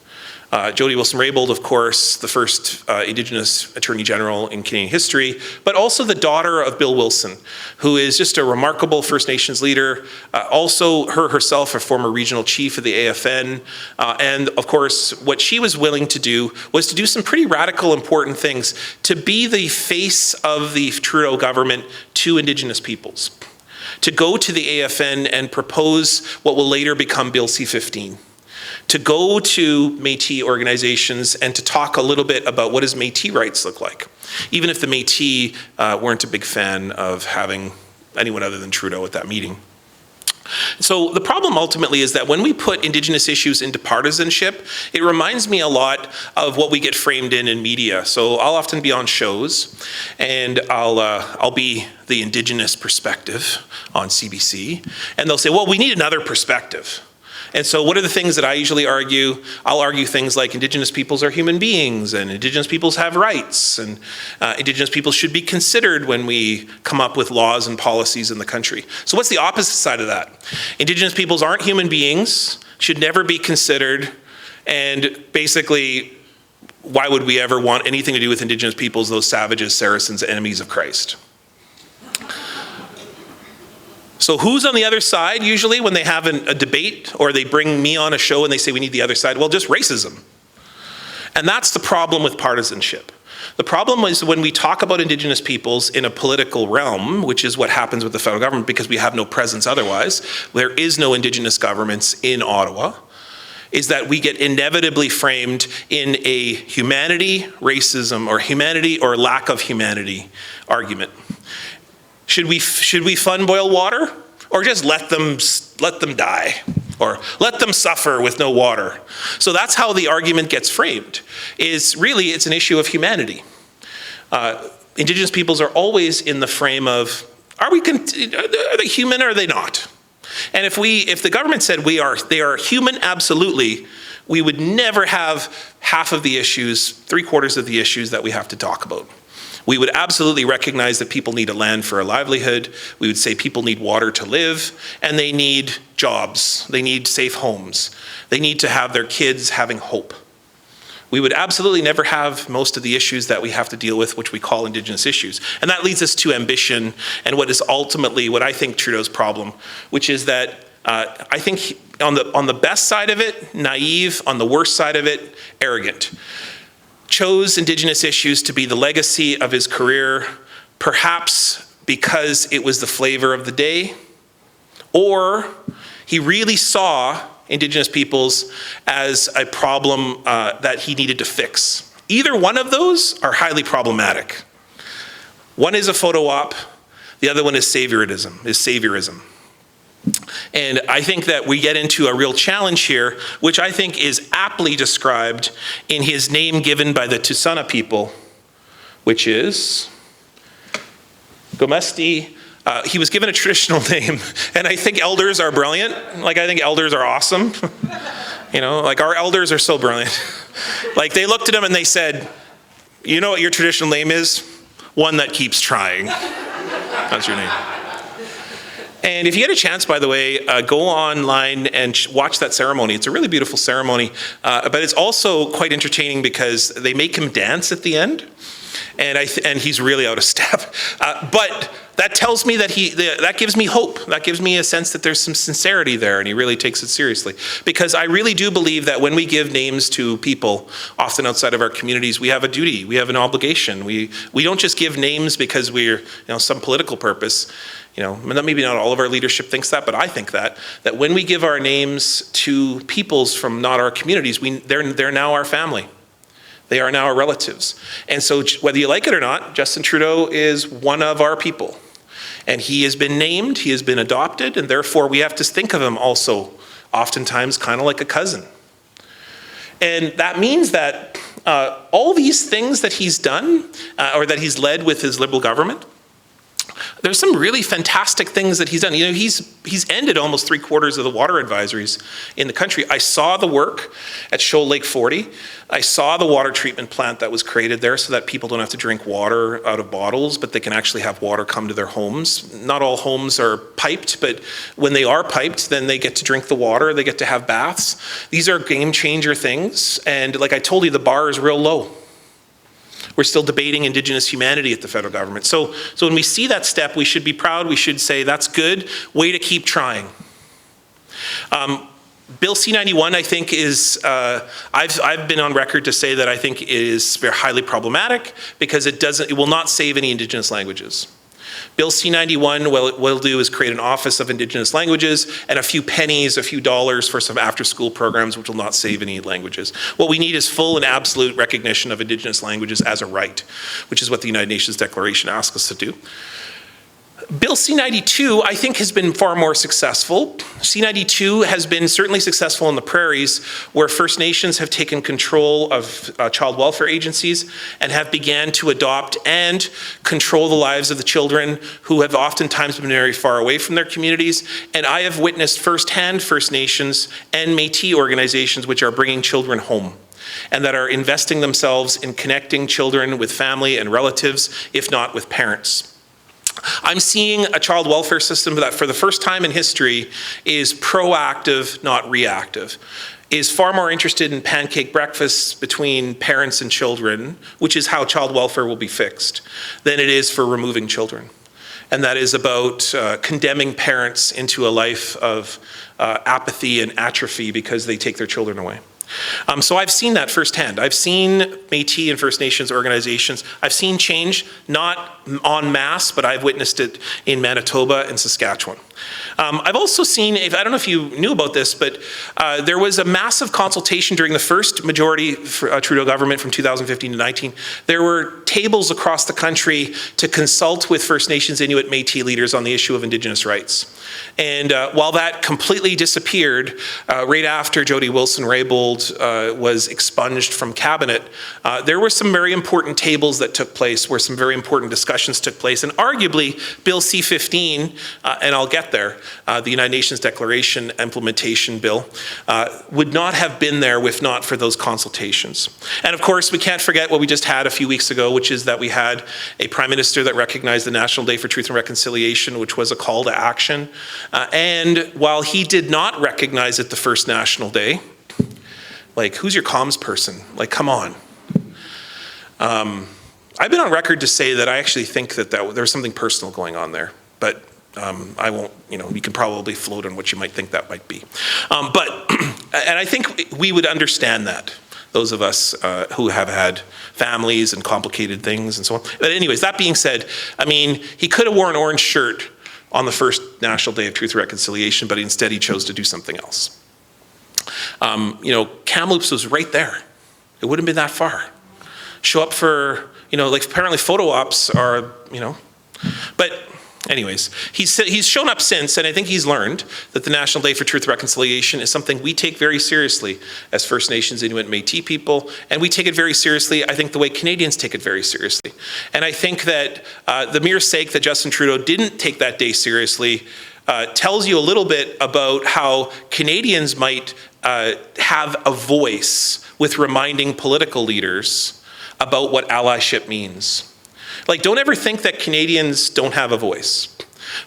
C: Jody Wilson-Raybould, of course, the first Indigenous Attorney General in Canadian history, but also the daughter of Bill Wilson, who is just a remarkable First Nations leader, also herself a former regional chief of the AFN, and of course, what she was willing to do was to do some pretty radical, important things, to be the face of the Trudeau government to Indigenous peoples, to go to the AFN and propose what will later become Bill C-15. To go to Métis organizations and to talk a little bit about what does Métis rights look like, even if the Métis weren't a big fan of having anyone other than Trudeau at that meeting. So the problem ultimately is that when we put Indigenous issues into partisanship, it reminds me a lot of what we get framed in media. So I'll often be on shows and I'll be the Indigenous perspective on CBC, and they'll say, well, we need another perspective. And so what are the things that I usually argue? I'll argue things like Indigenous peoples are human beings and Indigenous peoples have rights and Indigenous peoples should be considered when we come up with laws and policies in the country. So what's the opposite side of that? Indigenous peoples aren't human beings, should never be considered, and basically, why would we ever want anything to do with Indigenous peoples, those savages, Saracens, enemies of Christ? So who's on the other side usually when they have a debate or they bring me on a show and they say we need the other side? Well, just racism. And that's the problem with partisanship. The problem is when we talk about Indigenous peoples in a political realm, which is what happens with the federal government because we have no presence otherwise, there is no Indigenous governments in Ottawa, is that we get inevitably framed in a humanity, racism, or humanity or lack of humanity argument. Should we fund boil water or just let them die or let them suffer with no water? So that's how the argument gets framed, is really it's an issue of humanity. Indigenous peoples are always in the frame of, are they human or are they not? And if the government said they are human absolutely, we would never have half of the issues, 3/4 of the issues that we have to talk about. We would absolutely recognize that people need a land for a livelihood. We would say people need water to live, and they need jobs. They need safe homes. They need to have their kids having hope. We would absolutely never have most of the issues that we have to deal with, which we call Indigenous issues. And that leads us to ambition and what is ultimately what I think Trudeau's problem, which is that I think on the best side of it, naive, on the worst side of it, arrogant. Chose Indigenous issues to be the legacy of his career, perhaps because it was the flavor of the day, or he really saw Indigenous peoples as a problem that he needed to fix. Either one of those are highly problematic. One is a photo op, the other one is saviorism. And I think that we get into a real challenge here, which I think is aptly described in his name given by the Tusana people, which is Gomesti. He was given a traditional name, and I think elders are brilliant. Like, I think elders are awesome. You know, like, our elders are so brilliant. Like, they looked at him and they said, you know what your traditional name is? One that keeps trying. That's your name. And if you get a chance, by the way, go online and watch that ceremony. It's a really beautiful ceremony, but it's also quite entertaining because they make him dance at the end, and he's really out of step. But that tells me that that gives me hope. That gives me a sense that there's some sincerity there, and he really takes it seriously. Because I really do believe that when we give names to people, often outside of our communities, we have a duty, we have an obligation. We don't just give names because we're, some political purpose. Maybe not all of our leadership thinks that, but I think that when we give our names to peoples from not our communities, they're now our family. They are now our relatives. And so whether you like it or not, Justin Trudeau is one of our people. And he has been named, he has been adopted, and therefore we have to think of him also oftentimes kind of like a cousin. And that means that all these things that he's done, or that he's led with his Liberal government, there's some really fantastic things that he's done. He's ended almost 3/4 of the water advisories in the country. I saw the work at Shoal Lake 40. I saw the water treatment plant that was created there so that people don't have to drink water out of bottles, but they can actually have water come to their homes. Not all homes are piped, but when they are piped, then they get to drink the water, they get to have baths. These are game changer things. And like I told you, the bar is real low. We're still debating Indigenous humanity at the federal government. So when we see that step, we should be proud. We should say, that's good. Way to keep trying. Bill C-91, I think, is, I've been on record to say that I think it is very highly problematic because it will not save any Indigenous languages. Bill C-91, what it will do is create an Office of Indigenous Languages and a few pennies, a few dollars for some after-school programs, which will not save any languages. What we need is full and absolute recognition of Indigenous languages as a right, which is what the United Nations Declaration asks us to do. Bill C-92, I think, has been far more successful. C-92 has been certainly successful in the prairies, where First Nations have taken control of child welfare agencies and have began to adopt and control the lives of the children who have oftentimes been very far away from their communities. And I have witnessed firsthand First Nations and Métis organizations which are bringing children home and that are investing themselves in connecting children with family and relatives, if not with parents. I'm seeing a child welfare system that for the first time in history is proactive, not reactive, is far more interested in pancake breakfasts between parents and children, which is how child welfare will be fixed, than it is for removing children. And that is about condemning parents into a life of apathy and atrophy because they take their children away. So I've seen that firsthand. I've seen Métis and First Nations organizations. I've seen change, not en masse, but I've witnessed it in Manitoba and Saskatchewan. I've also seen, I don't know if you knew about this, but there was a massive consultation during the first majority Trudeau government from 2015 to 19. There were tables across the country to consult with First Nations, Inuit, Métis leaders on the issue of Indigenous rights. And while that completely disappeared, right after Jody Wilson-Raybould was expunged from cabinet, there were some very important tables that took place where some very important discussions took place. And arguably, Bill C-15, and I'll get there, the United Nations Declaration Implementation Bill, would not have been there if not for those consultations. And of course, we can't forget what we just had a few weeks ago, which is that we had a Prime Minister that recognized the National Day for Truth and Reconciliation, which was a call to action. And while he did not recognize it the first National Day, like, who's your comms person? Like, come on. I've been on record to say that I actually think that there's something personal going on there, but I won't, you can probably float on what you might think that might be. And I think we would understand that, those of us who have had families and complicated things and so on. But anyways, that being said, he could have worn an orange shirt on the first National Day of Truth and Reconciliation, but instead he chose to do something else. Kamloops was right there. It wouldn't have been that far. Show up for like apparently photo ops are, but anyways, he's shown up since, and I think he's learned that the National Day for Truth and Reconciliation is something we take very seriously as First Nations, Inuit, and Métis people, and we take it very seriously, I think, the way Canadians take it very seriously. And I think that the mere sake that Justin Trudeau didn't take that day seriously tells you a little bit about how Canadians might have a voice with reminding political leaders about what allyship means. Like, don't ever think that Canadians don't have a voice.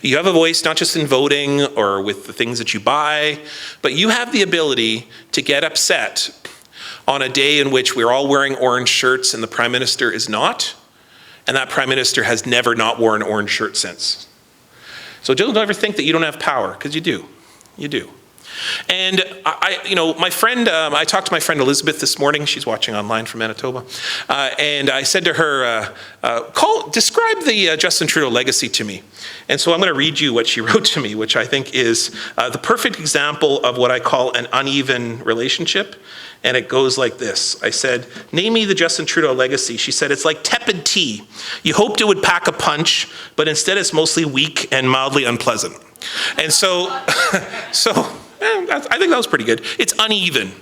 C: You have a voice not just in voting or with the things that you buy, but you have the ability to get upset on a day in which we're all wearing orange shirts and the Prime Minister is not, and that Prime Minister has never not worn an orange shirt since. So don't ever think that you don't have power, because you do. You do. And my friend, I talked to my friend Elizabeth this morning. She's watching online from Manitoba. And I said to her, describe the Justin Trudeau legacy to me. And so I'm going to read you what she wrote to me, which I think is the perfect example of what I call an uneven relationship. And it goes like this. I said, name me the Justin Trudeau legacy. She said, it's like tepid tea. You hoped it would pack a punch, but instead it's mostly weak and mildly unpleasant. And so, I think that was pretty good. It's uneven.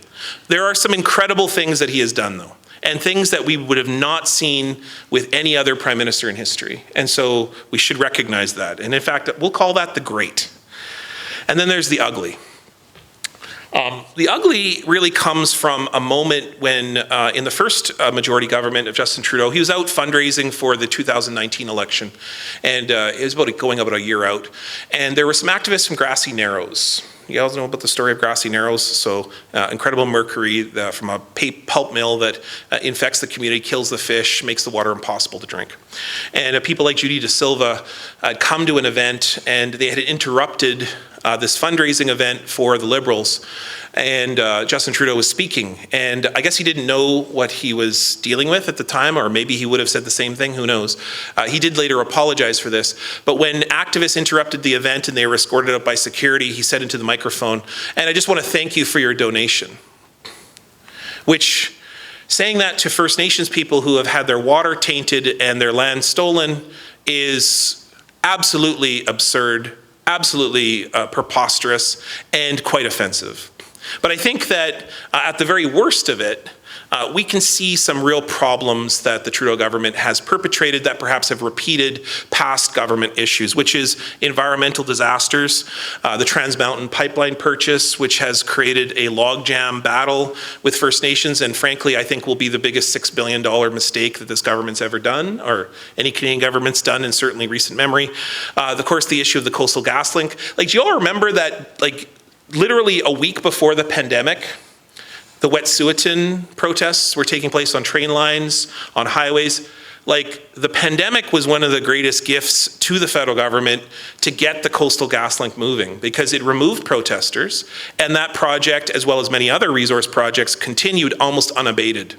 C: There are some incredible things that he has done, though, and things that we would have not seen with any other prime minister in history. And so we should recognize that. And in fact, we'll call that the great. And then there's the ugly. The ugly really comes from a moment when, in the first majority government of Justin Trudeau, he was out fundraising for the 2019 election, and it was going about a year out. And there were some activists from Grassy Narrows. You all know about the story of Grassy Narrows. So incredible mercury from a pulp mill that infects the community, kills the fish, makes the water impossible to drink. And people like Judy De Silva had come to an event, and they had interrupted this fundraising event for the Liberals, and Justin Trudeau was speaking, and I guess he didn't know what he was dealing with at the time, or maybe he would have said the same thing, who knows. He did later apologize for this, but when activists interrupted the event and they were escorted out by security, he said into the microphone, and I just want to thank you for your donation. Which, saying that to First Nations people who have had their water tainted and their land stolen is absolutely absurd, absolutely preposterous, and quite offensive. But I think that at the very worst of it, we can see some real problems that the Trudeau government has perpetrated that perhaps have repeated past government issues, which is environmental disasters, the Trans Mountain pipeline purchase, which has created a logjam battle with First Nations, and frankly, I think will be the biggest $6 billion mistake that this government's ever done, or any Canadian government's done in certainly recent memory. Of course, the issue of the Coastal GasLink. Like, do you all remember that, literally a week before the pandemic, the Wet'suwet'en protests were taking place on train lines, on highways? The pandemic was one of the greatest gifts to the federal government to get the Coastal GasLink moving, because it removed protesters, and that project, as well as many other resource projects, continued almost unabated.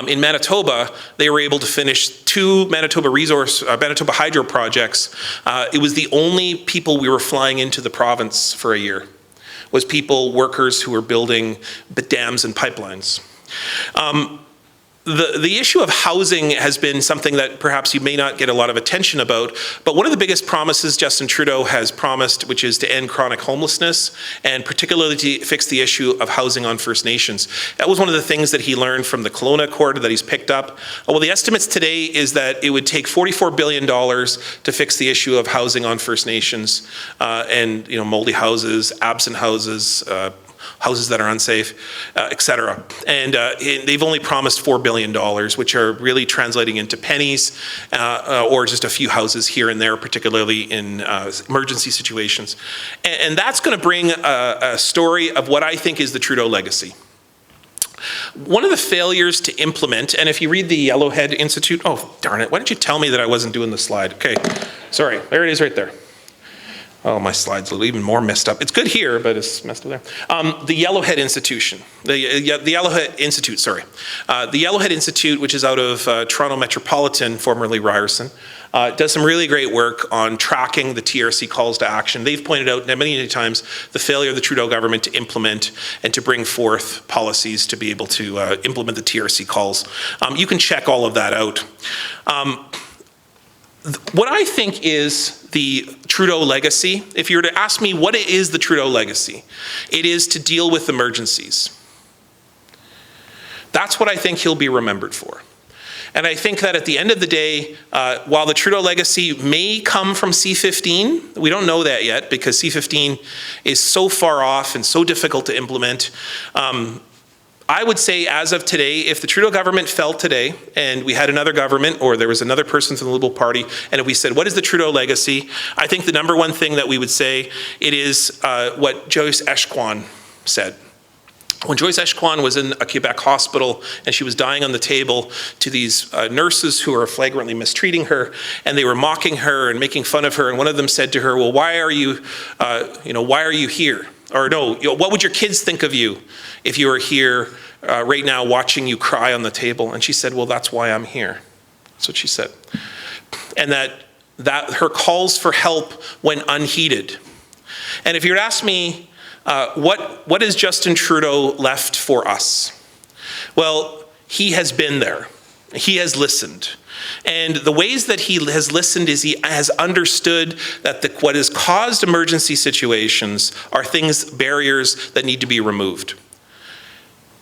C: In Manitoba, they were able to finish 2 Manitoba hydro projects. It was the only people we were flying into the province for a year, was workers who were building dams and pipelines. The issue of housing has been something that perhaps you may not get a lot of attention about, but one of the biggest promises Justin Trudeau has promised, which is to end chronic homelessness, and particularly to fix the issue of housing on First Nations. That was one of the things that he learned from the Kelowna Accord that he's picked up. Well, the estimates today is that it would take $44 billion to fix the issue of housing on First Nations, and moldy houses, absent houses, houses that are unsafe, et cetera. And they've only promised $4 billion, which are really translating into pennies, or just a few houses here and there, particularly in emergency situations. And that's going to bring a story of what I think is the Trudeau legacy. One of the failures to implement, and if you read the Yellowhead Institute, oh, darn it, why didn't you tell me that I wasn't doing the slide? Okay, sorry, there it is right there. Oh, my slide's even more messed up. It's good here, but it's messed up there. The Yellowhead Institution, the Yellowhead Institute, sorry. The Yellowhead Institute, which is out of Toronto Metropolitan, formerly Ryerson, does some really great work on tracking the TRC calls to action. They've pointed out many times the failure of the Trudeau government to implement and to bring forth policies to be able to implement the TRC calls. You can check all of that out. What I think is the Trudeau legacy, if you were to ask me what is the Trudeau legacy, it is to deal with emergencies. That's what I think he'll be remembered for. And I think that at the end of the day, while the Trudeau legacy may come from C-15, we don't know that yet because C-15 is so far off and so difficult to implement. I would say as of today, if the Trudeau government fell today and we had another government or there was another person from the Liberal Party and if we said, what is the Trudeau legacy? I think the number one thing that we would say, it is what Joyce Echaquan said. When Joyce Echaquan was in a Quebec hospital and she was dying on the table to these nurses who were flagrantly mistreating her and they were mocking her and making fun of her, and one of them said to her, well, why are you here? Or no, what would your kids think of you if you were here right now watching you cry on the table? And she said, well, that's why I'm here. That's what she said. And that her calls for help went unheeded. And if you were to ask me, what is Justin Trudeau left for us? Well, he has been there. He has listened. And the ways that he has listened is he has understood that what has caused emergency situations are barriers that need to be removed.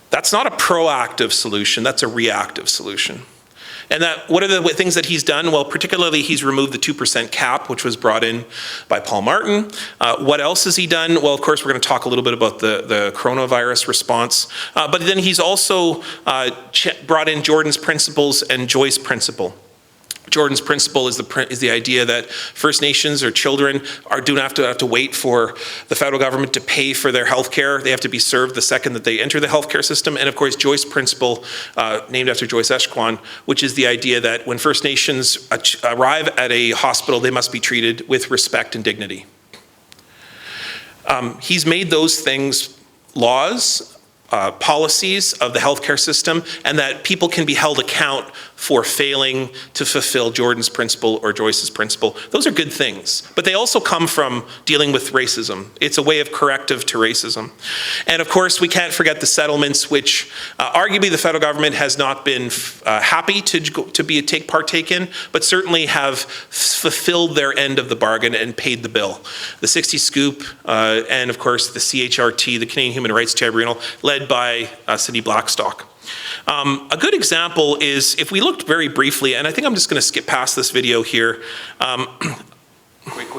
C: That's not a proactive solution, that's a reactive solution. And what are the things that he's done? Well, particularly he's removed the 2% cap, which was brought in by Paul Martin. What else has he done? Well, of course, we're going to talk a little bit about the coronavirus response. But then he's also brought in Jordan's principles and Joyce's principle. Jordan's principle is the idea that First Nations or children do not have to wait for the federal government to pay for their health care. They have to be served the second that they enter the healthcare system. And of course, Joyce's principle, named after Joyce Echaquan, which is the idea that when First Nations arrive at a hospital, they must be treated with respect and dignity. He's made those things laws, policies of the healthcare system, and that people can be held account for failing to fulfill Jordan's principle or Joyce's principle. Those are good things, but they also come from dealing with racism. It's a way of corrective to racism. And of course, we can't forget the settlements, which arguably the federal government has not been happy to partake in, but certainly have fulfilled their end of the bargain and paid the bill. The 60 Scoop and of course the CHRT, the Canadian Human Rights Tribunal, led by Cindy Blackstock. A good example is, if we looked very briefly, and I think I'm just going to skip past this video here. I'm just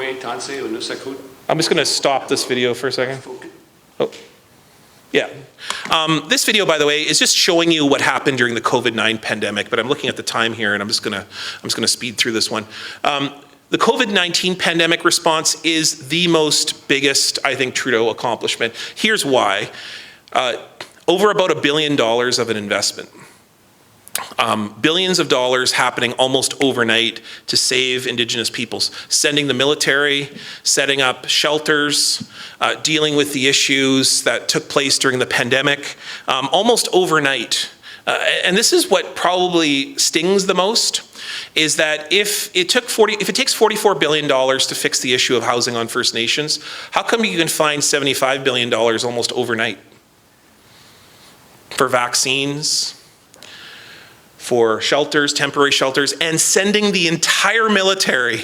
C: going to stop this video for a second. Oh, yeah. This video, by the way, is just showing you what happened during the COVID-19 pandemic, but I'm looking at the time here, and I'm just going to speed through this one. The COVID-19 pandemic response is the biggest, I think, Trudeau accomplishment. Here's why. Over about $1 billion of an investment. Billions of dollars happening almost overnight to save Indigenous peoples. Sending the military, setting up shelters, dealing with the issues that took place during the pandemic, almost overnight. And this is what probably stings the most, is that if it takes $44 billion to fix the issue of housing on First Nations, how come you can find $75 billion almost overnight? For vaccines, for shelters, temporary shelters, and sending the entire military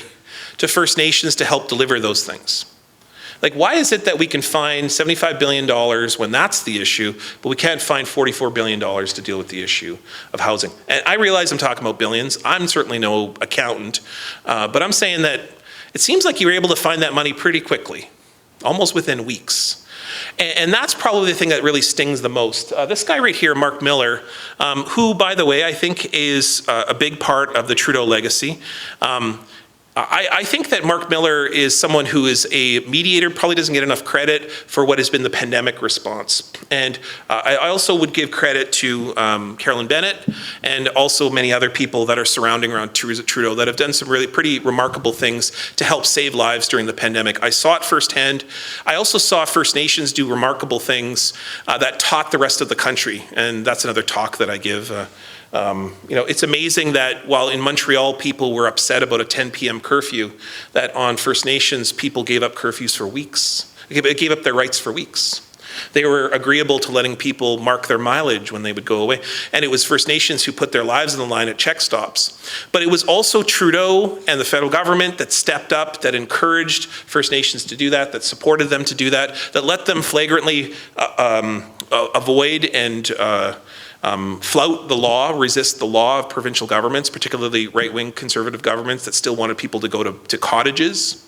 C: to First Nations to help deliver those things. Like, why is it that we can find $75 billion when that's the issue, but we can't find $44 billion to deal with the issue of housing? And I realize I'm talking about billions. I'm certainly no accountant, but I'm saying that it seems like you were able to find that money pretty quickly, almost within weeks. And that's probably the thing that really stings the most. This guy right here, Mark Miller, who, by the way, I think is a big part of the Trudeau legacy. I think that Mark Miller is someone who is a mediator, probably doesn't get enough credit for what has been the pandemic response. And I also would give credit to Carolyn Bennett and also many other people that are surrounding around Trudeau that have done some really pretty remarkable things to help save lives during the pandemic. I saw it firsthand. I also saw First Nations do remarkable things that taught the rest of the country. And that's another talk that I give It's amazing that while in Montreal people were upset about a 10 p.m. curfew, that on First Nations people gave up curfews for weeks. They gave up their rights for weeks. They were agreeable to letting people mark their mileage when they would go away. And it was First Nations who put their lives on the line at check stops. But it was also Trudeau and the federal government that stepped up, that encouraged First Nations to do that, that supported them to do that, that let them flagrantly avoid and flout the law, resist the law of provincial governments, particularly right-wing conservative governments that still wanted people to go to cottages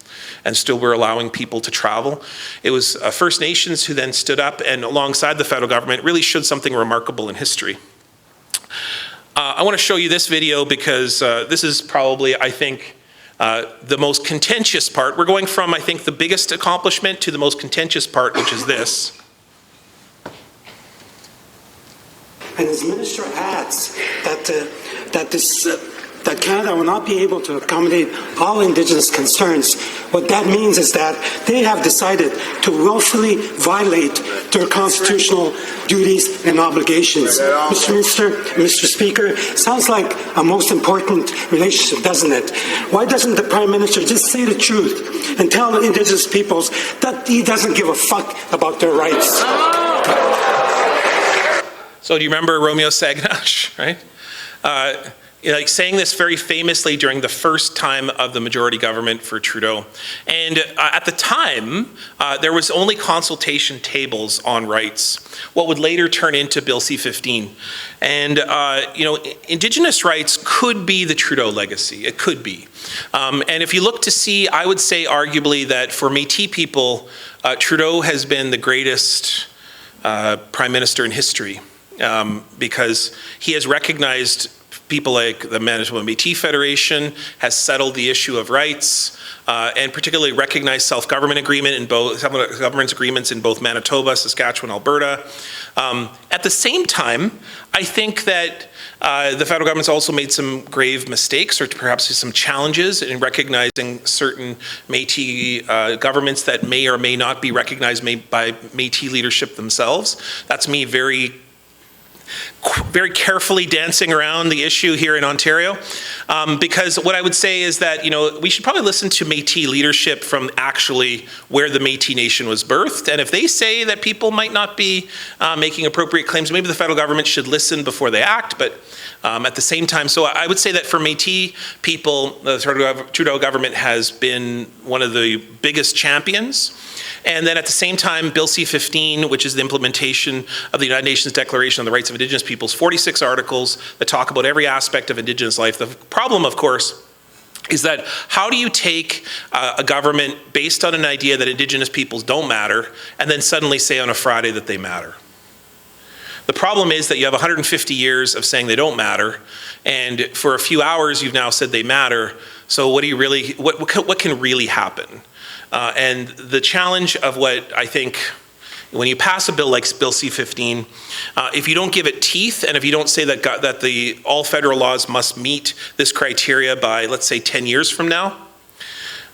C: and still were allowing people to travel. It was First Nations who then stood up and alongside the federal government really showed something remarkable in history. I want to show you this video because this is probably, I think, the most contentious part. We're going from, I think, the biggest accomplishment to the most contentious part, which is this.
D: And his minister adds that Canada will not be able to accommodate all Indigenous concerns. What that means is that they have decided to willfully violate their constitutional duties and obligations. Mr. Minister, Mr. Speaker, sounds like a most important relationship, doesn't it? Why doesn't the Prime Minister just say the truth and tell the Indigenous peoples that he doesn't give a fuck about their rights?
C: So do you remember Romeo Saganash, right? Saying this very famously during the first time of the majority government for Trudeau. And at the time, there was only consultation tables on rights, what would later turn into Bill C-15. And, Indigenous rights could be the Trudeau legacy. It could be. And if you look to see, I would say arguably that for Métis people, Trudeau has been the greatest prime minister in history. Because he has recognized people like the Manitoba Métis Federation, has settled the issue of rights, and particularly recognized self-government agreement in both government agreements in both Manitoba, Saskatchewan, Alberta. At the same time, I think that the federal government's also made some grave mistakes, or perhaps some challenges in recognizing certain Métis governments that may or may not be recognized by Métis leadership themselves. That's me very carefully dancing around the issue here in Ontario, because what I would say is that we should probably listen to Métis leadership from actually where the Métis Nation was birthed, and if they say that people might not be making appropriate claims, maybe the federal government should listen before they act. But at the same time, so I would say that for Métis people, the Trudeau government has been one of the biggest champions. And then at the same time, Bill C-15, which is the implementation of the United Nations Declaration on the Rights of Indigenous Peoples, 46 articles that talk about every aspect of Indigenous life. The problem, of course, is that how do you take a government based on an idea that Indigenous peoples don't matter and then suddenly say on a Friday that they matter? The problem is that you have 150 years of saying they don't matter, and for a few hours you've now said they matter. So what can really happen? And the challenge of what I think, when you pass a bill like Bill C-15, if you don't give it teeth, and if you don't say that all federal laws must meet this criteria by, let's say, 10 years from now,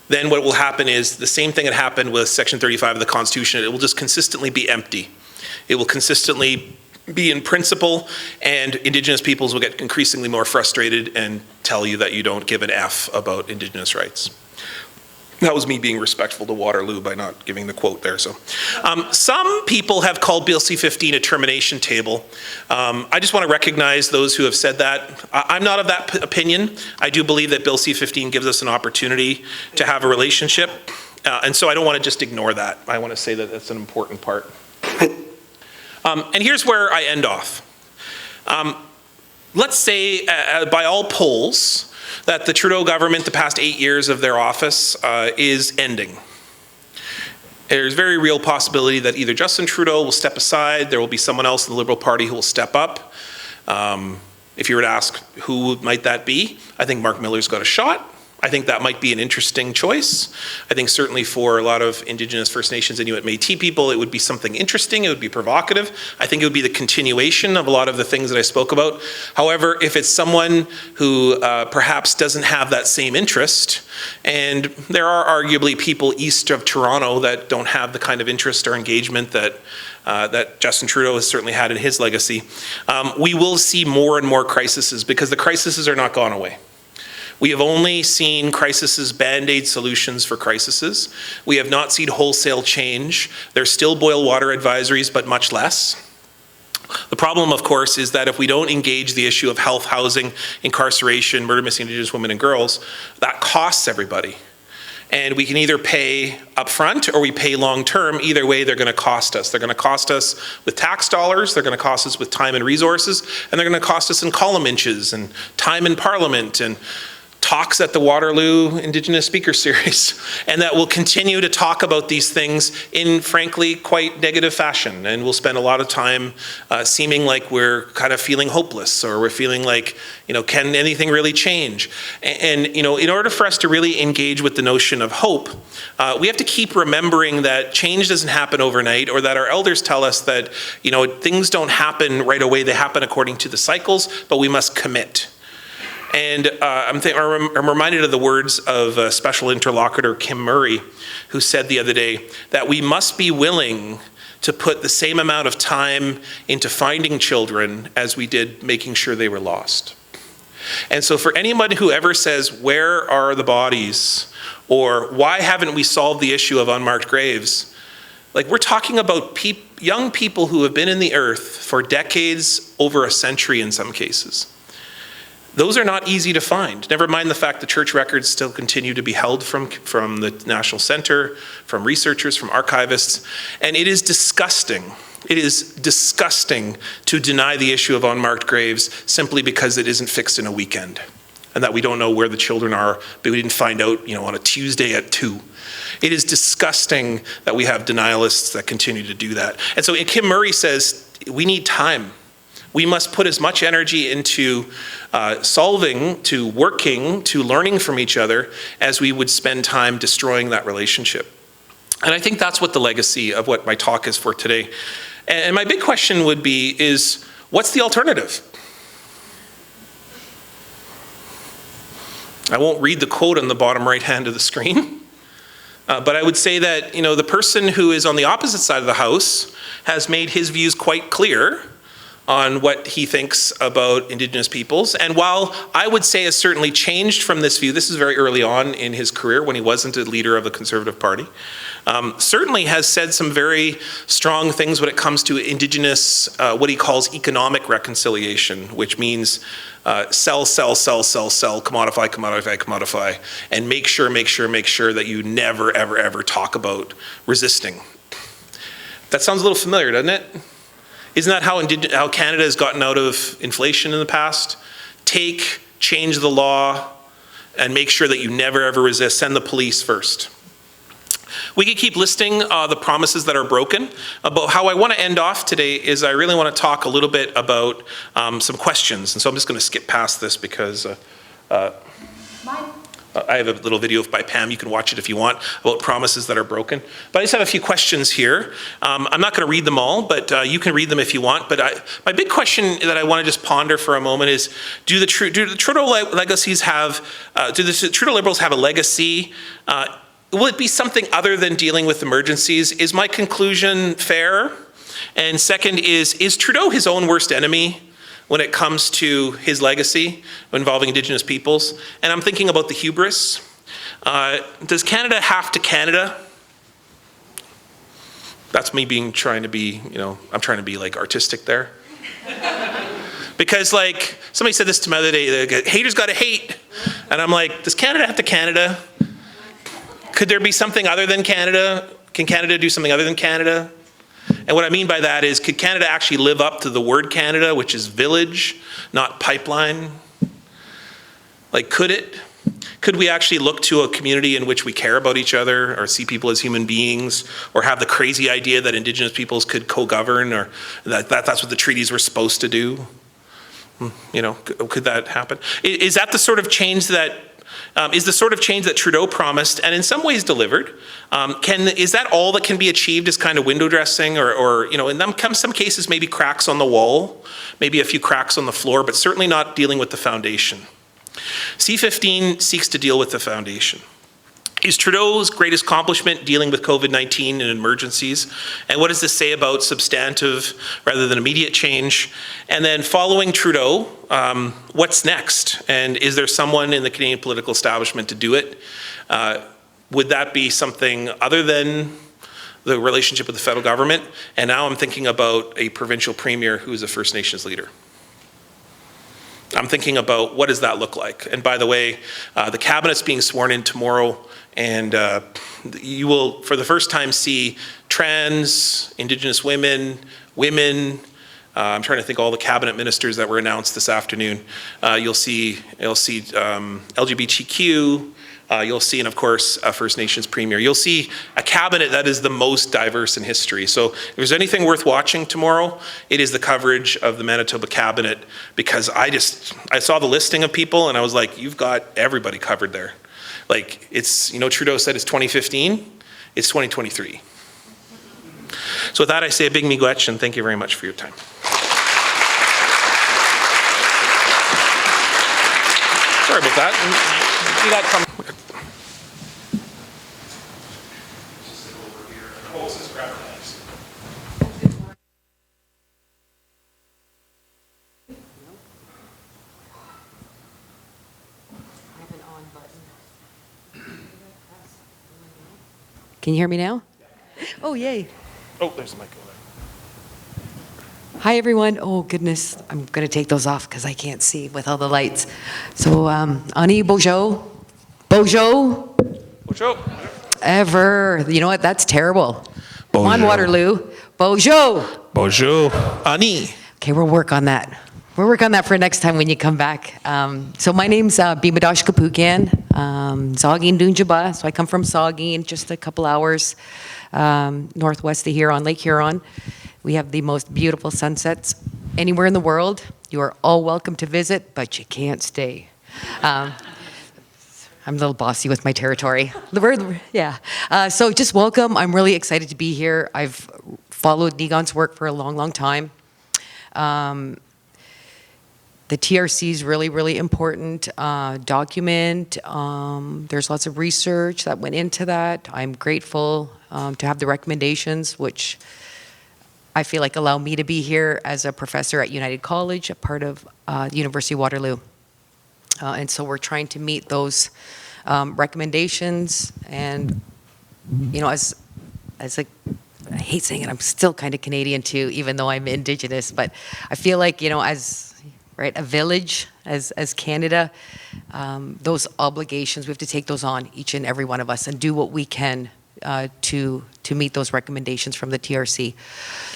C: then what will happen is the same thing that happened with Section 35 of the Constitution. It will just consistently be empty. It will consistently be in principle, and Indigenous peoples will get increasingly more frustrated and tell you that you don't give an F about Indigenous rights. That was me being respectful to Waterloo by not giving the quote there. So, some people have called Bill C-15 a termination table. I just want to recognize those who have said that. I'm not of that opinion. I do believe that Bill C-15 gives us an opportunity to have a relationship, and so I don't want to just ignore that. I want to say that that's an important part. And here's where I end off. Let's say, by all polls, that the Trudeau government, the past 8 years of their office, is ending. There's a very real possibility that either Justin Trudeau will step aside, there will be someone else in the Liberal Party who will step up. If you were to ask who might that be, I think Mark Miller's got a shot. I think that might be an interesting choice. I think certainly for a lot of Indigenous First Nations, Inuit, Métis people, it would be something interesting, it would be provocative. I think it would be the continuation of a lot of the things that I spoke about. However, if it's someone who perhaps doesn't have that same interest, and there are arguably people east of Toronto that don't have the kind of interest or engagement that Justin Trudeau has certainly had in his legacy, we will see more and more crises because the crises are not gone away. We have only seen crises Band-Aid solutions for crises. We have not seen wholesale change. There's still boil water advisories, but much less. The problem, of course, is that if we don't engage the issue of health, housing, incarceration, murder, missing Indigenous women and girls, that costs everybody. And we can either pay upfront or we pay long-term. Either way, they're going to cost us. They're going to cost us with tax dollars, they're going to cost us with time and resources, and they're going to cost us in column inches and time in Parliament and talks at the Waterloo Indigenous Speaker Series, and that we'll continue to talk about these things in, frankly, quite negative fashion. And we'll spend a lot of time seeming like we're kind of feeling hopeless, or we're feeling like, can anything really change? And in order for us to really engage with the notion of hope, we have to keep remembering that change doesn't happen overnight, or that our elders tell us that, things don't happen right away, they happen according to the cycles, but we must commit. And I'm reminded of the words of Special Interlocutor Kim Murray, who said the other day that we must be willing to put the same amount of time into finding children as we did making sure they were lost. And so for anyone who ever says, where are the bodies? Or why haven't we solved the issue of unmarked graves? Like, we're talking about young people who have been in the earth for decades, over a century in some cases. Those are not easy to find. Never mind the fact that church records still continue to be held from the National Center, from researchers, from archivists. And it is disgusting. It is disgusting to deny the issue of unmarked graves simply because it isn't fixed in a weekend and that we don't know where the children are, but we didn't find out, on a Tuesday at 2. It is disgusting that we have denialists that continue to do that. And so Kim Murray says, we need time. We must put as much energy into solving, to working, to learning from each other as we would spend time destroying that relationship. And I think that's what the legacy of what my talk is for today. And my big question would be is, what's the alternative? I won't read the quote on the bottom right hand of the screen, but I would say that, the person who is on the opposite side of the house has made his views quite clear on what he thinks about Indigenous peoples. And while I would say has certainly changed from this view, this is very early on in his career when he wasn't a leader of the Conservative Party, certainly has said some very strong things when it comes to Indigenous, what he calls economic reconciliation, which means sell, commodify, and make sure that you never, ever talk about resisting. That sounds a little familiar, doesn't it? Isn't that how Canada has gotten out of inflation in the past? Change the law, and make sure that you never ever resist. Send the police first. We could keep listing the promises that are broken, but how I want to end off today is I really want to talk a little bit about some questions. And so I'm just going to skip past this because I have a little video by Pam, you can watch it if you want, about promises that are broken. But I just have a few questions here. I'm not going to read them all, but you can read them if you want. But my big question that I want to just ponder for a moment is, do the Trudeau legacies have, do the Trudeau Liberals have a legacy? Will it be something other than dealing with emergencies? Is my conclusion fair? And second is Trudeau his own worst enemy when it comes to his legacy involving Indigenous peoples? And I'm thinking about the hubris. Does Canada have to Canada? That's me trying to be like artistic there. Because like, somebody said this to me the other day, haters gotta hate. And I'm like, does Canada have to Canada? Could there be something other than Canada? Can Canada do something other than Canada? And what I mean by that is, could Canada actually live up to the word Canada, which is village, not pipeline? Like, could it? Could we actually look to a community in which we care about each other, or see people as human beings, or have the crazy idea that Indigenous peoples could co-govern, or that's what the treaties were supposed to do? Could that happen? Is that the sort of change that is the sort of change that Trudeau promised and in some ways delivered. Is that all that can be achieved as kind of window dressing or in some cases maybe cracks on the wall, maybe a few cracks on the floor, but certainly not dealing with the foundation. C-15 seeks to deal with the foundation. Is Trudeau's greatest accomplishment dealing with COVID-19 and emergencies? And what does this say about substantive rather than immediate change? And then following Trudeau, what's next? And is there someone in the Canadian political establishment to do it? Would that be something other than the relationship with the federal government? And now I'm thinking about a provincial premier who is a First Nations leader. I'm thinking about what does that look like? And by the way, the cabinet's being sworn in tomorrow, and you will, for the first time, see trans, Indigenous women, I'm trying to think all the cabinet ministers that were announced this afternoon. You'll see LGBTQ, you'll see, and of course, a First Nations premier. You'll see a cabinet that is the most diverse in history. So if there's anything worth watching tomorrow, it is the coverage of the Manitoba cabinet, because I saw the listing of people and I was like, you've got everybody covered there. Like Trudeau said it's 2015, it's 2023. So with that, I say a big miigwech and thank you very much for your time. Sorry about that. See that come.
E: Can you hear me now? Oh, yay.
C: Oh, there's the mic over there.
E: Hi, everyone. Oh, goodness. I'm going to take those off because I can't see with all the lights. So, Ani Bojo. Bojo.
C: Bonjour.
E: Ever. You know what? That's terrible. Come on,
C: Bonjour.
E: Waterloo. Bojo.
C: Bonjour. Ani.
E: Okay, we'll work on that. We'll work on that for next time when you come back. So my name's Bimadash Kapukan, Saugeen Dunjaba. So I come from Saugeen, just a couple hours northwest of here on Lake Huron. We have the most beautiful sunsets anywhere in the world. You are all welcome to visit, but you can't stay. I'm a little bossy with my territory. Yeah. So just welcome. I'm really excited to be here. I've followed Niigaan's work for a long, long time. The TRC is really, really important document. There's lots of research that went into that. I'm grateful to have the recommendations, which I feel like allow me to be here as a professor at United College, a part of the University of Waterloo. And so we're trying to meet those recommendations. And, as I hate saying it, I'm still kind of Canadian too, even though I'm Indigenous. But I feel like, as a village, as Canada, those obligations, we have to take those on, each and every one of us, and do what we can to meet those recommendations from the TRC.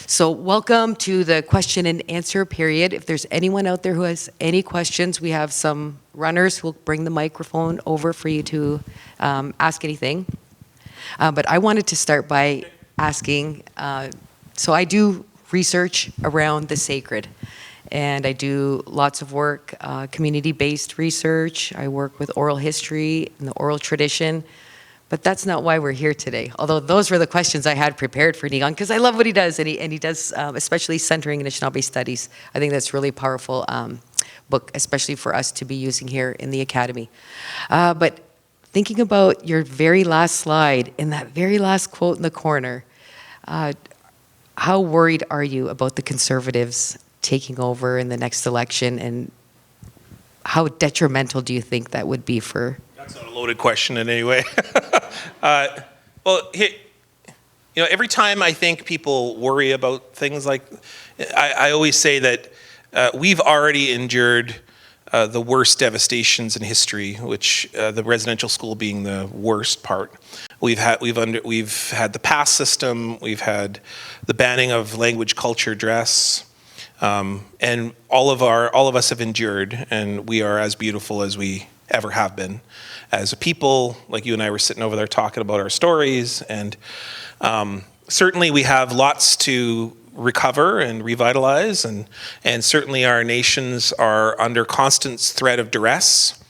E: So welcome to the question and answer period. If there's anyone out there who has any questions, we have some runners who will bring the microphone over for you to ask anything. But I wanted to start by asking, so I do research around the sacred. And I do lots of work, community-based research. I work with oral history and the oral tradition. But that's not why we're here today. Although those were the questions I had prepared for Niigaan, because I love what he does. And he does, especially centering Anishinaabe studies. I think that's really powerful book, especially for us to be using here in the Academy. But thinking about your very last slide, in that very last quote in the corner, how worried are you about the Conservatives taking over in the next election, and how detrimental do you think that would be for?
C: That's not a loaded question in any way. Every time I think people worry about things like, I always say that we've already endured the worst devastations in history, which the residential school being the worst part. We've had the pass system, we've had the banning of language, culture, dress. And all of us have endured, and we are as beautiful as we ever have been as a people. Like you and I were sitting over there talking about our stories, and certainly we have lots to recover and revitalize, and certainly our nations are under constant threat of duress.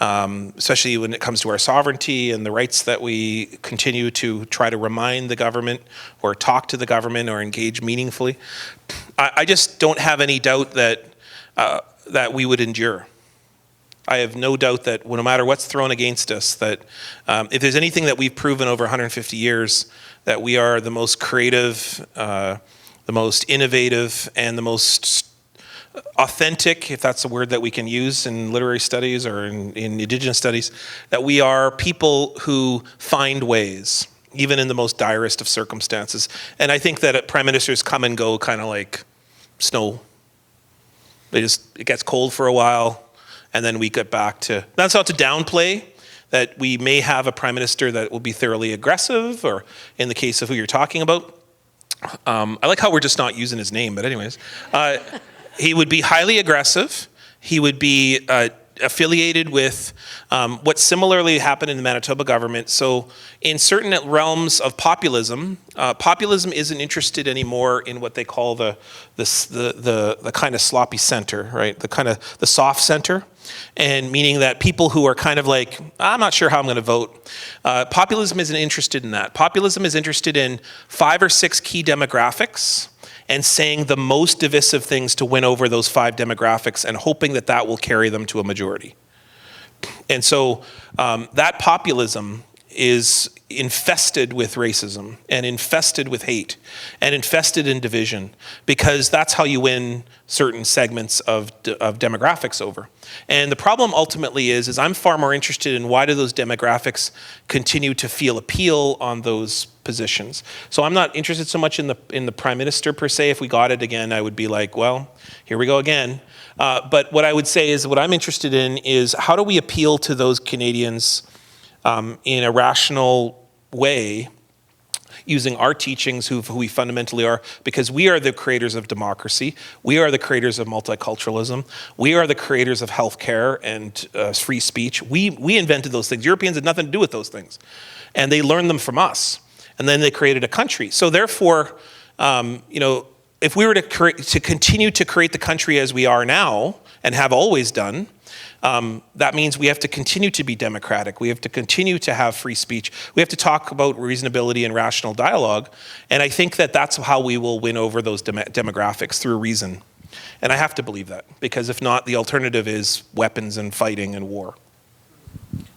C: especially when it comes to our sovereignty and the rights that we continue to try to remind the government or talk to the government or engage meaningfully. I just don't have any doubt that that we would endure. I have no doubt that no matter what's thrown against us, that if there's anything that we've proven over 150 years, that we are the most creative, the most innovative, and the most authentic, if that's a word that we can use in literary studies or in Indigenous studies, that we are people who find ways, even in the most direst of circumstances. And I think that prime ministers come and go kind of like snow. It gets cold for a while, and then we get back to, that's not to downplay that we may have a prime minister that will be thoroughly aggressive, or in the case of who you're talking about. I like how we're just not using his name, but anyways. He would be highly aggressive. He would be affiliated with what similarly happened in the Manitoba government. So in certain realms of populism, populism isn't interested anymore in what they call the kind of sloppy center, right? The kind of the soft center, and meaning that people who are kind of like, I'm not sure how I'm going to vote. Populism isn't interested in that. Populism is interested in 5 or 6 key demographics and saying the most divisive things to win over those 5 demographics and hoping that that will carry them to a majority. And so that populism is infested with racism and infested with hate and infested in division, because that's how you win certain segments of demographics over. And the problem ultimately is I'm far more interested in why do those demographics continue to feel appeal on those positions. So I'm not interested so much in the prime minister per se. If we got it again, I would be like, well, here we go again. But what I would say is what I'm interested in is how do we appeal to those Canadians in a rational way, using our teachings, who we fundamentally are, because we are the creators of democracy, we are the creators of multiculturalism, we are the creators of healthcare and free speech. We invented those things. Europeans had nothing to do with those things, and they learned them from us, and then they created a country. So therefore, if we were to continue to create the country as we are now and have always done, that means we have to continue to be democratic. We have to continue to have free speech. We have to talk about reasonability and rational dialogue. And I think that that's how we will win over those demographics, through reason. And I have to believe that, because if not, the alternative is weapons and fighting and war.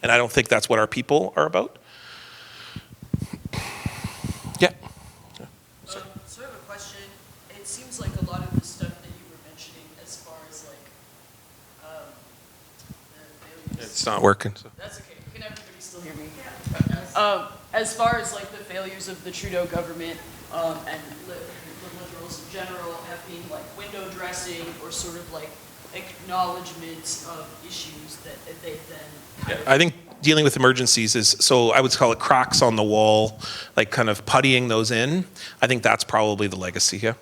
C: And I don't think that's what our people are about. Yeah.
F: Sort of a question. It seems like a lot of the stuff that you were mentioning, as far as like the failures.
C: It's not working. So.
F: That's okay. Can everybody still hear me? As far as like the failures of the Trudeau government and the Liberals in general have been like window dressing, or sort of like acknowledgements of issues that they then.
C: I think dealing with emergencies is, so I would call it cracks on the wall, like kind of puttying those in. I think that's probably the legacy here.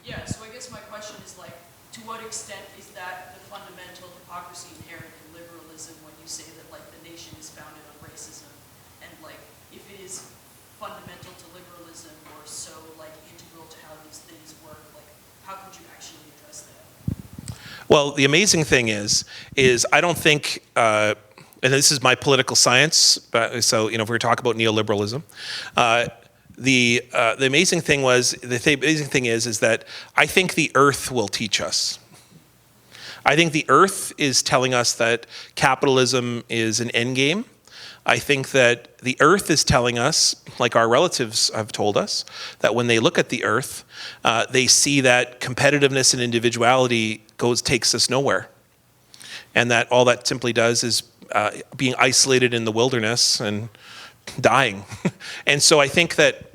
F: Yeah, so I guess my question is like, to what extent is that the fundamental hypocrisy inherent in liberalism when you say that like the nation is founded on racism, and like if it is fundamental to liberalism or so like integral to how these things work, like how could you actually address that?
C: Well, the amazing thing is I don't think, and this is my political science, but so, if we're talking about neoliberalism, the amazing thing is that I think the earth will teach us. I think the earth is telling us that capitalism is an end game. I think that the earth is telling us, like our relatives have told us, that when they look at the earth, they see that competitiveness and individuality takes us nowhere. And that all that simply does is being isolated in the wilderness and dying. And so I think that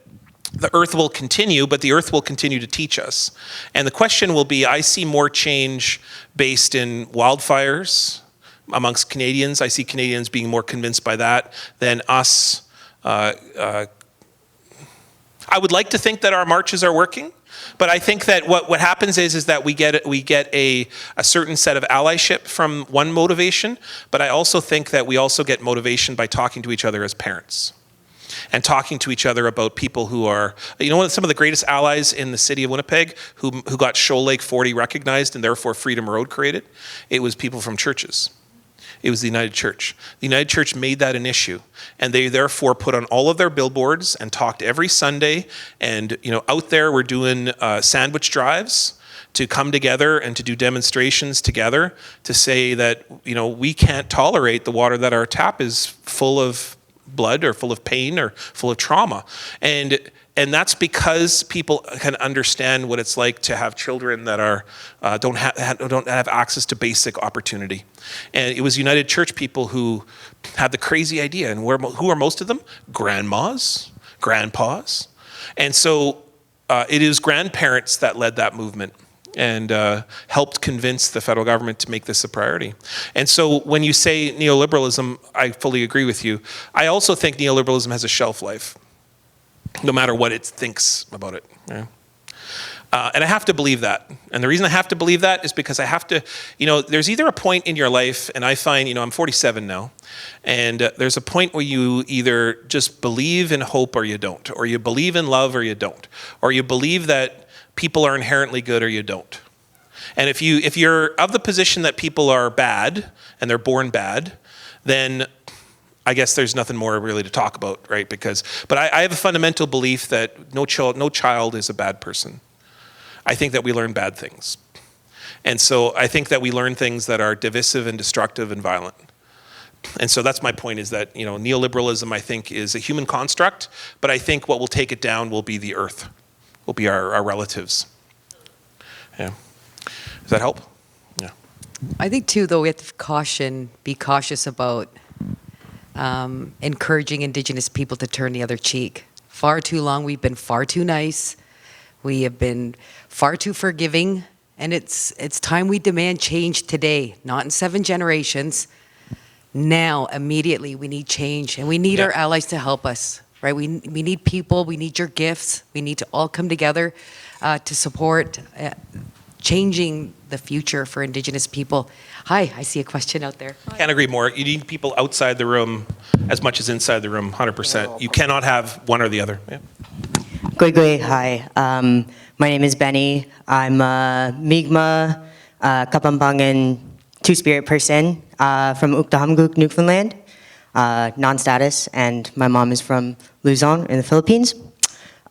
C: the earth will continue, but the earth will continue to teach us. And the question will be, I see more change based in wildfires amongst Canadians. I see Canadians being more convinced by that than us. I would like to think that our marches are working, but I think that what happens is that we get a certain set of allyship from one motivation, but I also think that we also get motivation by talking to each other as parents and talking to each other about people who are, some of the greatest allies in the city of Winnipeg who got Shoal Lake 40 recognized and therefore Freedom Road created, it was people from churches. It was the United Church. The United Church made that an issue, and they therefore put on all of their billboards and talked every Sunday. And out there we're doing sandwich drives to come together and to do demonstrations together to say that we can't tolerate the water, that our tap is full of blood or full of pain or full of trauma. And that's because people can understand what it's like to have children that are don't have access to basic opportunity. And it was United Church people who had the crazy idea. And who are most of them? Grandmas, grandpas. And so it is grandparents that led that movement and helped convince the federal government to make this a priority. And so when you say neoliberalism, I fully agree with you. I also think neoliberalism has a shelf life, no matter what it thinks about it. Yeah. And I have to believe that. And the reason I have to believe that is because I have to, there's either a point in your life, and I find, I'm 47 now, and there's a point where you either just believe in hope or you don't, or you believe in love or you don't, or you believe that people are inherently good or you don't. And if you're of the position that people are bad and they're born bad, then I guess there's nothing more really to talk about, right? But I have a fundamental belief that no child is a bad person. I think that we learn bad things. And so I think that we learn things that are divisive and destructive and violent. And so that's my point, is that, neoliberalism, I think, is a human construct, but I think what will take it down will be the earth, will be our relatives. Yeah. Does that help? Yeah.
E: I think too, though, we have to be cautious about encouraging Indigenous people to turn the other cheek. Far too long, we've been far too nice. We have been far too forgiving, and it's time we demand change today, not in 7 generations. Now, immediately, we need change, and we need our allies to help us, right? We need people, we need your gifts, we need to all come together to support changing the future for Indigenous people. Hi, I see a question out there.
C: Can't agree more. You need people outside the room as much as inside the room, 100%. You cannot have one or the other. Yeah.
G: Gui, hi. My name is Benny. I'm a Mi'kmaq, Kapampangan, Two-Spirit person from Uktahamguk, Newfoundland, non-status, and my mom is from Luzon in the Philippines.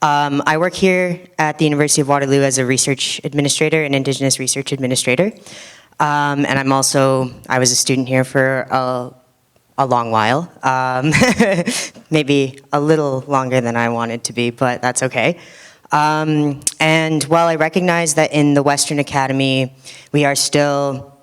G: I work here at the University of Waterloo as a research administrator, an Indigenous research administrator. And I was a student here for a long while, maybe a little longer than I wanted to be, but that's okay. And while I recognize that in the Western Academy, we are still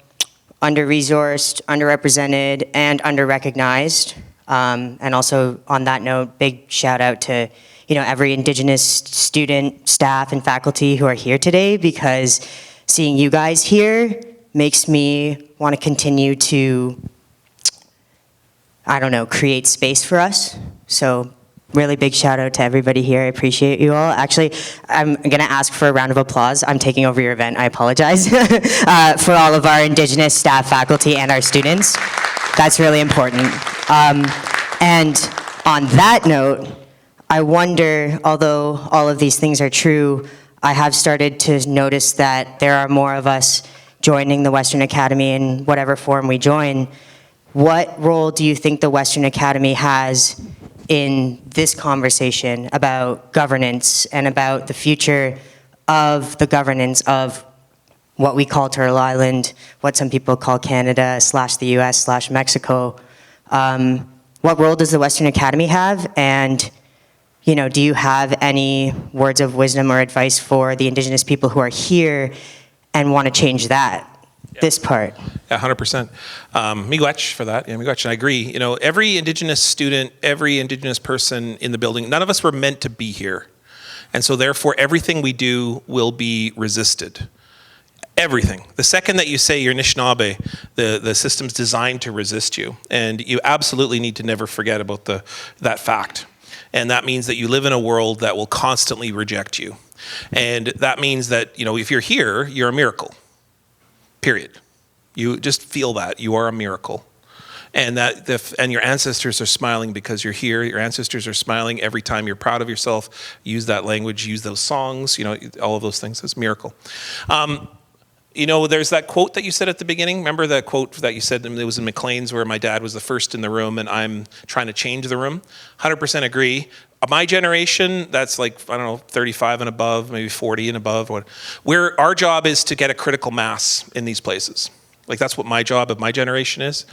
G: under-resourced, underrepresented, and under-recognized, and also on that note, big shout out to every Indigenous student, staff, and faculty who are here today, because seeing you guys here makes me want to continue to, create space for us. So really big shout out to everybody here. I appreciate you all. Actually, I'm going to ask for a round of applause. I'm taking over your event. I apologize for all of our Indigenous staff, faculty, and our students. That's really important. And on that note, I wonder, although all of these things are true, I have started to notice that there are more of us joining the Western Academy in whatever form we join. What role do you think the Western Academy has in this conversation about governance and about the future of the governance of what we call Turtle Island, what some people call Canada / the US / Mexico? What role does the Western Academy have? And do you have any words of wisdom or advice for the Indigenous people who are here and want to change this part?
C: Yeah, 100%. Miigwech for that. Yeah, Miigwech, and I agree. Every Indigenous student, every Indigenous person in the building, none of us were meant to be here. And so therefore, everything we do will be resisted. Everything. The second that you say you're Anishinaabe, the system's designed to resist you. And you absolutely need to never forget about that fact. And that means that you live in a world that will constantly reject you. And that means that, if you're here, you're a miracle. Period. You just feel that. You are a miracle. And and your ancestors are smiling because you're here. Your ancestors are smiling every time you're proud of yourself. Use that language, use those songs, all of those things. It's a miracle. You know, there's that quote that you said at the beginning. Remember that quote that you said it was in Maclean's where my dad was the first in the room and I'm trying to change the room? 100% agree. My generation, that's like, I don't know, 35 and above, maybe 40 and above. Our job is to get a critical mass in these places. Like that's what my job of my generation is.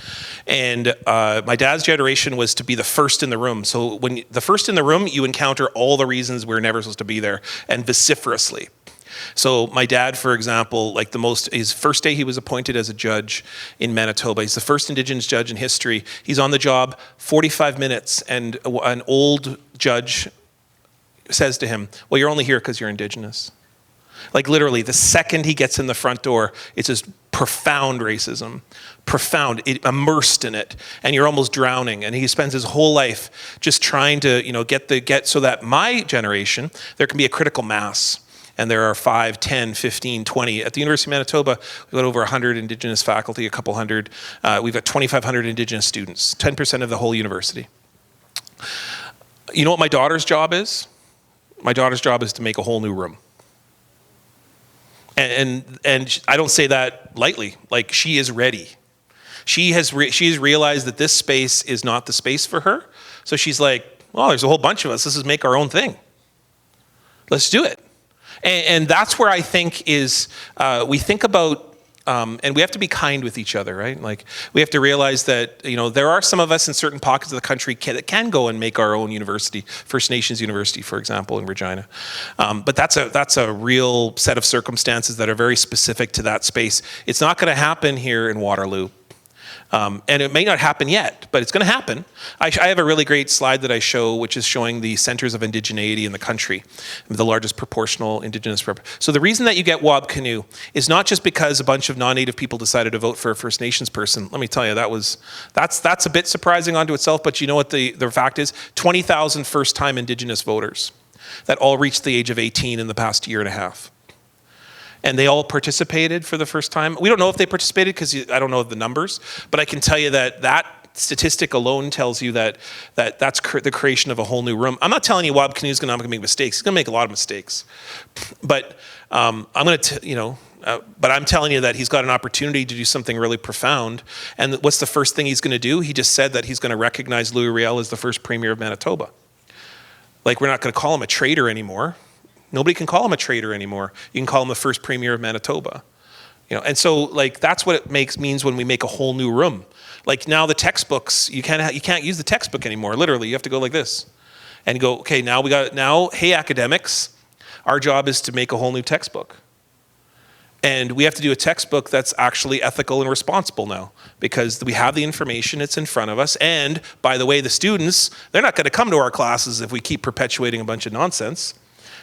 C: And my dad's generation was to be the first in the room. So when the first in the room, you encounter all the reasons we're never supposed to be there, and vociferously. So my dad, for example, like his first day he was appointed as a judge in Manitoba. He's the first Indigenous judge in history. He's on the job 45 minutes, and an old judge says to him, well, you're only here because you're Indigenous. Like literally, the second he gets in the front door, it's just profound racism, immersed in it, and you're almost drowning. And he spends his whole life just trying to, get so that my generation, there can be a critical mass. And there are 5, 10, 15, 20. At the University of Manitoba, we've got over 100 Indigenous faculty, a couple hundred. We've got 2,500 Indigenous students, 10% of the whole university. You know what my daughter's job is? My daughter's job is to make a whole new room. And I don't say that lightly. Like, she is ready. She has realized that this space is not the space for her. So she's like, well, there's a whole bunch of us. Let's just make our own thing. Let's do it. And that's where I think is, we think about, and we have to be kind with each other, right? Like, we have to realize that, there are some of us in certain pockets of the country that can go and make our own university, First Nations University, for example, in Regina. But that's a real set of circumstances that are very specific to that space. It's not going to happen here in Waterloo. And it may not happen yet, but it's going to happen. I have a really great slide that I show, which is showing the centers of indigeneity in the country, the largest proportional Indigenous. So the reason that you get Wabkanu is not just because a bunch of non-Native people decided to vote for a First Nations person. Let me tell you, that's a bit surprising unto itself, but you know what the fact is? 20,000 first-time Indigenous voters that all reached the age of 18 in the past year and a half. And they all participated for the first time. We don't know if they participated because I don't know the numbers, but I can tell you that statistic alone tells you that's the creation of a whole new room. I'm not telling you Wabkanu is going to make mistakes. He's going to make a lot of mistakes, but I'm telling you that he's got an opportunity to do something really profound. And what's the first thing he's going to do? He just said that he's going to recognize Louis Riel as the first premier of Manitoba. Like, we're not going to call him a traitor anymore. Nobody can call him a traitor anymore. You can call him the first premier of Manitoba. And so, like, that's what it means when we make a whole new room. Like, now the textbooks, you can't use the textbook anymore. Literally, you have to go like this and go, okay, hey, academics, our job is to make a whole new textbook. And we have to do a textbook that's actually ethical and responsible now, because we have the information, it's in front of us. And by the way, the students, they're not going to come to our classes if we keep perpetuating a bunch of nonsense.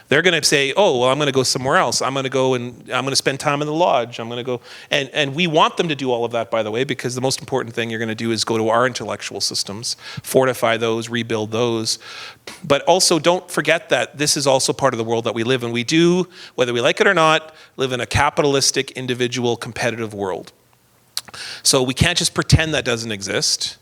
C: They're going to say, oh, well, I'm going to go somewhere else. I'm going to spend time in the lodge. I'm going to go. And we want them to do all of that, by the way, because the most important thing you're going to do is go to our intellectual systems, fortify those, rebuild those. But also don't forget that this is also part of the world that we live in. We do, whether we like it or not, live in a capitalistic, individual, competitive world. So we can't just pretend that doesn't exist.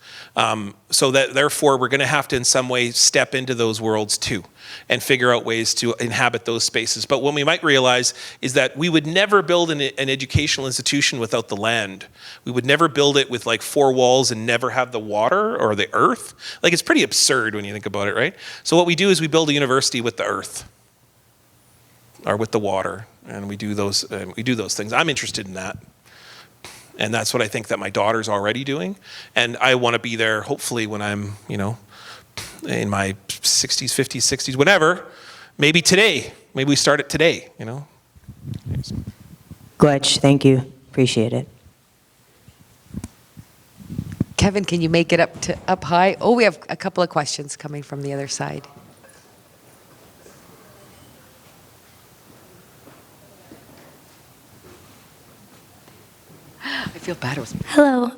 C: So that therefore we're going to have to in some way step into those worlds too and figure out ways to inhabit those spaces. But what we might realize is that we would never build an educational institution without the land. We would never build it with like 4 walls and never have the water or the earth. Like, it's pretty absurd when you think about it, right? So what we do is we build a university with the earth or with the water, and we do those things. I'm interested in that. And that's what I think that my daughter's already doing. And I want to be there, hopefully, when I'm, in my 60s, 50s, 60s, whatever. Maybe today. Maybe we start it today,
G: Gwetch, thank you. Appreciate it.
E: Kevin, can you make it up high? Oh, we have a couple of questions coming from the other side. I feel bad.
H: Hello.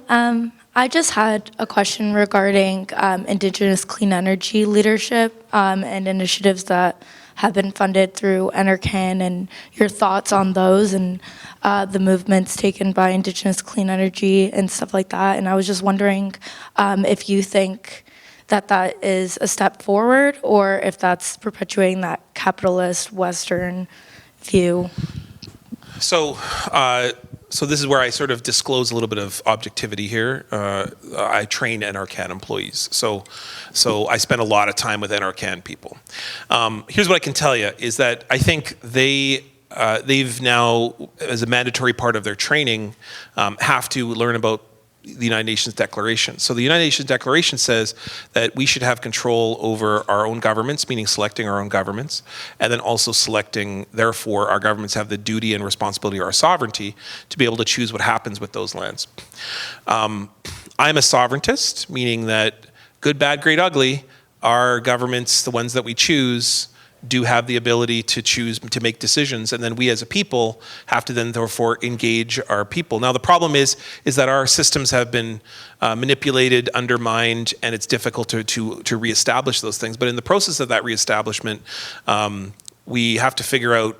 H: I just had a question regarding Indigenous clean energy leadership and initiatives that have been funded through NRCan, and your thoughts on those and the movements taken by Indigenous clean energy and stuff like that. And I was just wondering if you think that is a step forward, or if that's perpetuating that capitalist Western view.
C: So So this is where I sort of disclose a little bit of objectivity here. I train NRCan employees, so I spend a lot of time with NRCan people. Here's what I can tell you is that I think they've now, as a mandatory part of their training, have to learn about the United Nations Declaration. So the United Nations Declaration says that we should have control over our own governments, meaning selecting our own governments, and then also selecting, therefore, our governments have the duty and responsibility or our sovereignty to be able to choose what happens with those lands. I'm a sovereigntist, meaning that good, bad, great, ugly, our governments, the ones that we choose, do have the ability to choose to make decisions, and then we as a people have to then therefore engage our people. Now the problem is that our systems have been manipulated, undermined, and it's difficult to reestablish those things. But in the process of that reestablishment, we have to figure out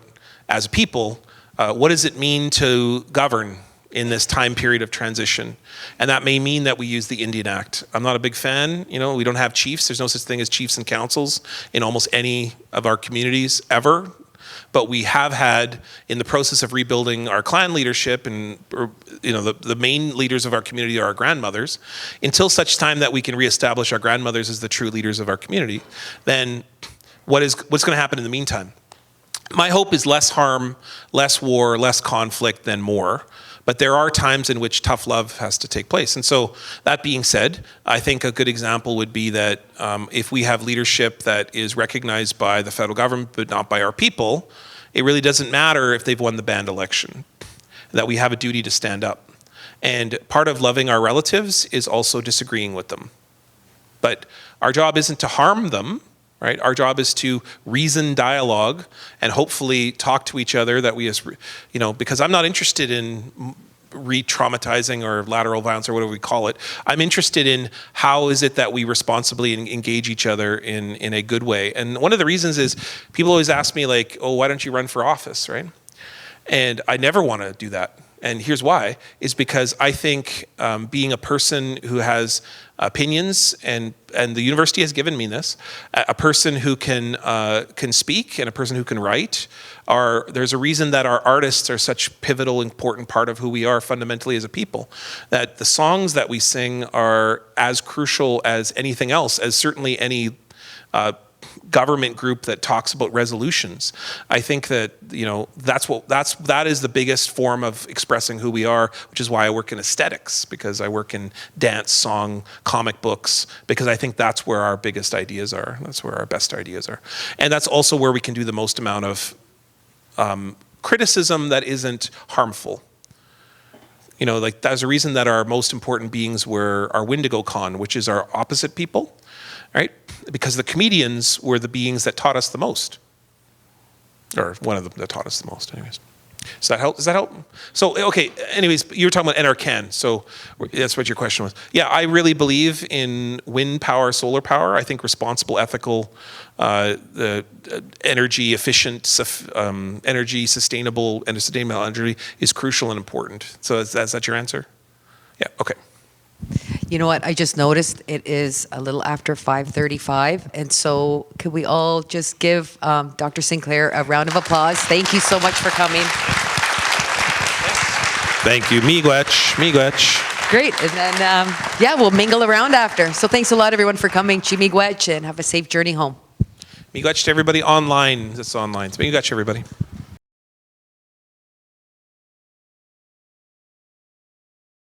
C: as a people, what does it mean to govern in this time period of transition? And that may mean that we use the Indian Act. I'm not a big fan, we don't have chiefs. There's no such thing as chiefs and councils in almost any of our communities ever. But we have had, in the process of rebuilding our clan leadership, and the main leaders of our community are our grandmothers, until such time that we can reestablish our grandmothers as the true leaders of our community, then what's going to happen in the meantime? My hope is less harm, less war, less conflict than more. But there are times in which tough love has to take place. And so that being said, I think a good example would be that if we have leadership that is recognized by the federal government but not by our people, it really doesn't matter if they've won the band election, that we have a duty to stand up. And part of loving our relatives is also disagreeing with them. But our job isn't to harm them, right? Our job is to reason, dialogue, and hopefully talk to each other that we, because I'm not interested in re-traumatizing or lateral violence or whatever we call it. I'm interested in how is it that we responsibly engage each other in a good way. And one of the reasons is people always ask me like, oh, why don't you run for office, right? And I never want to do that. And here's why, is because I think being a person who has opinions, and the university has given me this, a person who can speak and a person who can write, there's a reason that our artists are such pivotal, important part of who we are fundamentally as a people, that the songs that we sing are as crucial as anything else, as certainly any government group that talks about resolutions. I think that that is the biggest form of expressing who we are, which is why I work in aesthetics, because I work in dance, song, comic books, because I think that's where our biggest ideas are. That's where our best ideas are. And that's also where we can do the most amount of criticism that isn't harmful. There's a reason that our most important beings were our Wendigo Con, which is our opposite people, right? Because the comedians were the beings that taught us the most. Or one of them that taught us the most, anyways. Does that help? So, okay, anyways, you were talking about NRCan, so that's what your question was. Yeah, I really believe in wind power, solar power. I think responsible, ethical, energy efficient, energy sustainable, and sustainable energy is crucial and important. So is that your answer? Yeah, okay.
E: You know what? I just noticed it is a little after 5:35, and so could we all just give Dr. Sinclair a round of applause? Thank you so much for coming.
C: Thank you. Miigwech.
E: Great. And then, we'll mingle around after. So thanks a lot, everyone, for coming. Miigwech, and have a safe journey home.
C: Miigwech to everybody online. It's online. Miigwech, everybody.